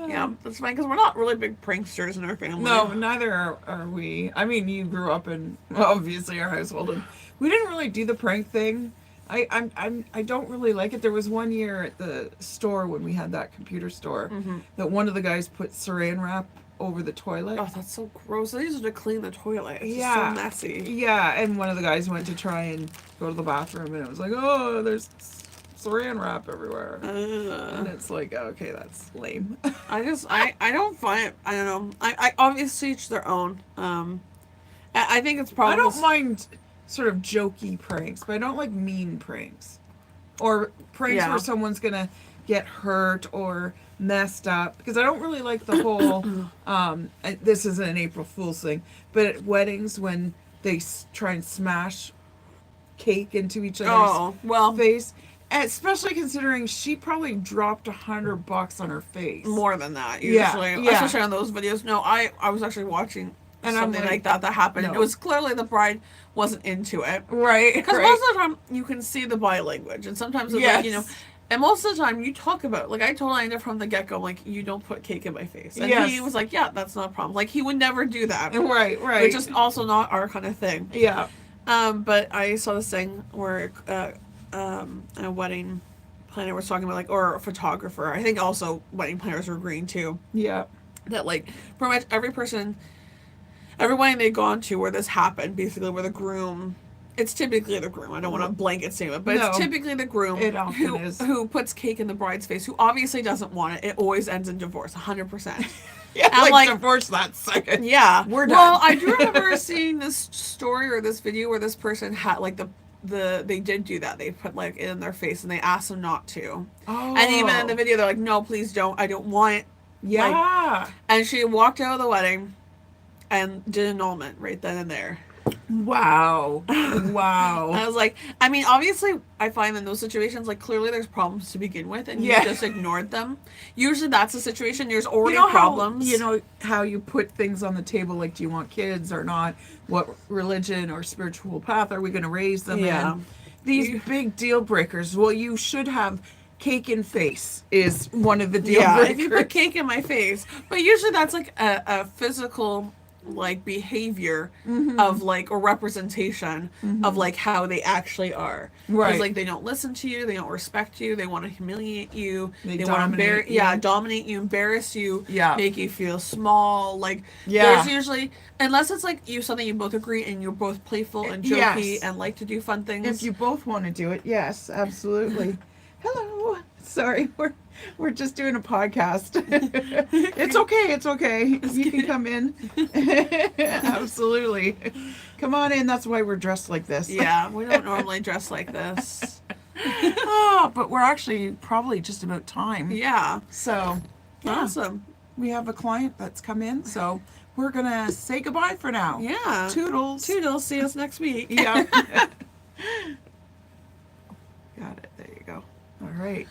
[SPEAKER 2] Yeah, that's fine because we're not really big pranksters in our family.
[SPEAKER 1] No, neither are we. I mean, you grew up in, obviously, our household, and we didn't really do the prank thing. I don't really like it. There was one year at the store when we had that computer store that one of the guys put saran wrap over the toilet.
[SPEAKER 2] Oh, that's so gross. They used to clean the toilet. It's
[SPEAKER 1] Yeah.
[SPEAKER 2] just so messy.
[SPEAKER 1] Yeah, and one of the guys went to try and go to the bathroom, and it was like, "Oh, there's saran wrap everywhere." And it's like, okay, that's lame.
[SPEAKER 2] I don't find it. I don't know. I obviously each their own. I think it's probably.
[SPEAKER 1] I don't mind sort of jokey pranks, but I don't like mean pranks. Or pranks
[SPEAKER 2] Yeah.
[SPEAKER 1] where someone's gonna get hurt or messed up, because I don't really like the whole and this isn't an April Fool's thing, but at weddings when they try and smash cake into each other's
[SPEAKER 2] Oh well,
[SPEAKER 1] face, especially considering she probably dropped $100 on her face.
[SPEAKER 2] more than that
[SPEAKER 1] Yeah,
[SPEAKER 2] usually,
[SPEAKER 1] yeah.
[SPEAKER 2] especially on those videos. No, I was actually watching
[SPEAKER 1] And I'm
[SPEAKER 2] something
[SPEAKER 1] like,
[SPEAKER 2] like that happened.
[SPEAKER 1] no.
[SPEAKER 2] It was clearly the bride wasn't into it.
[SPEAKER 1] Right,
[SPEAKER 2] Because
[SPEAKER 1] right.
[SPEAKER 2] most of the time you can see the body language, and sometimes it's like, you know,
[SPEAKER 1] Yes.
[SPEAKER 2] and most of the time you talk about, like, I told Ina from the get go, like, you don't put cake in my face, and
[SPEAKER 1] Yes.
[SPEAKER 2] he was like, yeah, that's not a problem. Like, he would never do that,
[SPEAKER 1] Right, right.
[SPEAKER 2] which is also not our kind of thing.
[SPEAKER 1] yeah.
[SPEAKER 2] But I saw this thing where a wedding planner was talking about, like, or a photographer. I think also wedding planners were agreeing too,
[SPEAKER 1] Yeah.
[SPEAKER 2] that like pretty much every person. every wedding they've gone to where this happened, basically where the groom, it's typically the groom. I don't want to blanket statement, but
[SPEAKER 1] No,
[SPEAKER 2] it's typically the groom
[SPEAKER 1] it often is.
[SPEAKER 2] who puts cake in the bride's face, who obviously doesn't want it. It always ends in divorce, 100%.
[SPEAKER 1] Yeah,
[SPEAKER 2] I'm like,
[SPEAKER 1] divorce that second.
[SPEAKER 2] Yeah.
[SPEAKER 1] We're
[SPEAKER 2] Well,
[SPEAKER 1] done.
[SPEAKER 2] I do remember seeing this story or this video where this person had like they did do that. They put like it in their face and they asked them not to.
[SPEAKER 1] Oh.
[SPEAKER 2] And even in the video, they're like, "No, please don't. I don't want it."
[SPEAKER 1] Yeah.
[SPEAKER 2] And she walked out of the wedding and did annulment right then and there.
[SPEAKER 1] Wow.
[SPEAKER 2] And
[SPEAKER 1] Wow.
[SPEAKER 2] I was like, I mean, obviously, I find in those situations, like, clearly there's problems to begin with, and
[SPEAKER 1] Yeah.
[SPEAKER 2] you just ignored them. Usually that's the situation. There's already
[SPEAKER 1] You know
[SPEAKER 2] problems.
[SPEAKER 1] How, you know how you put things on the table, like, do you want kids or not? What religion or spiritual path are we going to raise them
[SPEAKER 2] Yeah.
[SPEAKER 1] in? These big deal breakers. Well, you should have cake in face is one of the deal
[SPEAKER 2] Yeah,
[SPEAKER 1] breakers.
[SPEAKER 2] if you put cake in my face. But usually that's like a physical like behavior of like or representation of like how they actually are.
[SPEAKER 1] Right.
[SPEAKER 2] Because like they don't listen to you, they don't respect you, they want to humiliate you,
[SPEAKER 1] They
[SPEAKER 2] want to
[SPEAKER 1] dominate
[SPEAKER 2] yeah,
[SPEAKER 1] you.
[SPEAKER 2] dominate you, embarrass you,
[SPEAKER 1] Yeah.
[SPEAKER 2] make you feel small. Like
[SPEAKER 1] Yeah.
[SPEAKER 2] there's usually unless it's like you something you both agree and you're both playful and jokey
[SPEAKER 1] Yes.
[SPEAKER 2] and like to do fun things.
[SPEAKER 1] If you both want to do it, yes, absolutely. Hello. Sorry, we're just doing a podcast. It's okay. It's okay. You can come in. Absolutely. Come on in. That's why we're dressed like this.
[SPEAKER 2] yeah, we don't normally dress like this.
[SPEAKER 1] Oh, but we're actually probably just about time.
[SPEAKER 2] Yeah.
[SPEAKER 1] So, yeah,
[SPEAKER 2] Awesome.
[SPEAKER 1] we have a client that's come in, so we're gonna say goodbye for now.
[SPEAKER 2] Yeah.
[SPEAKER 1] Toodles.
[SPEAKER 2] Toodles. See us next week.
[SPEAKER 1] Yeah. Got it. There you go. All right.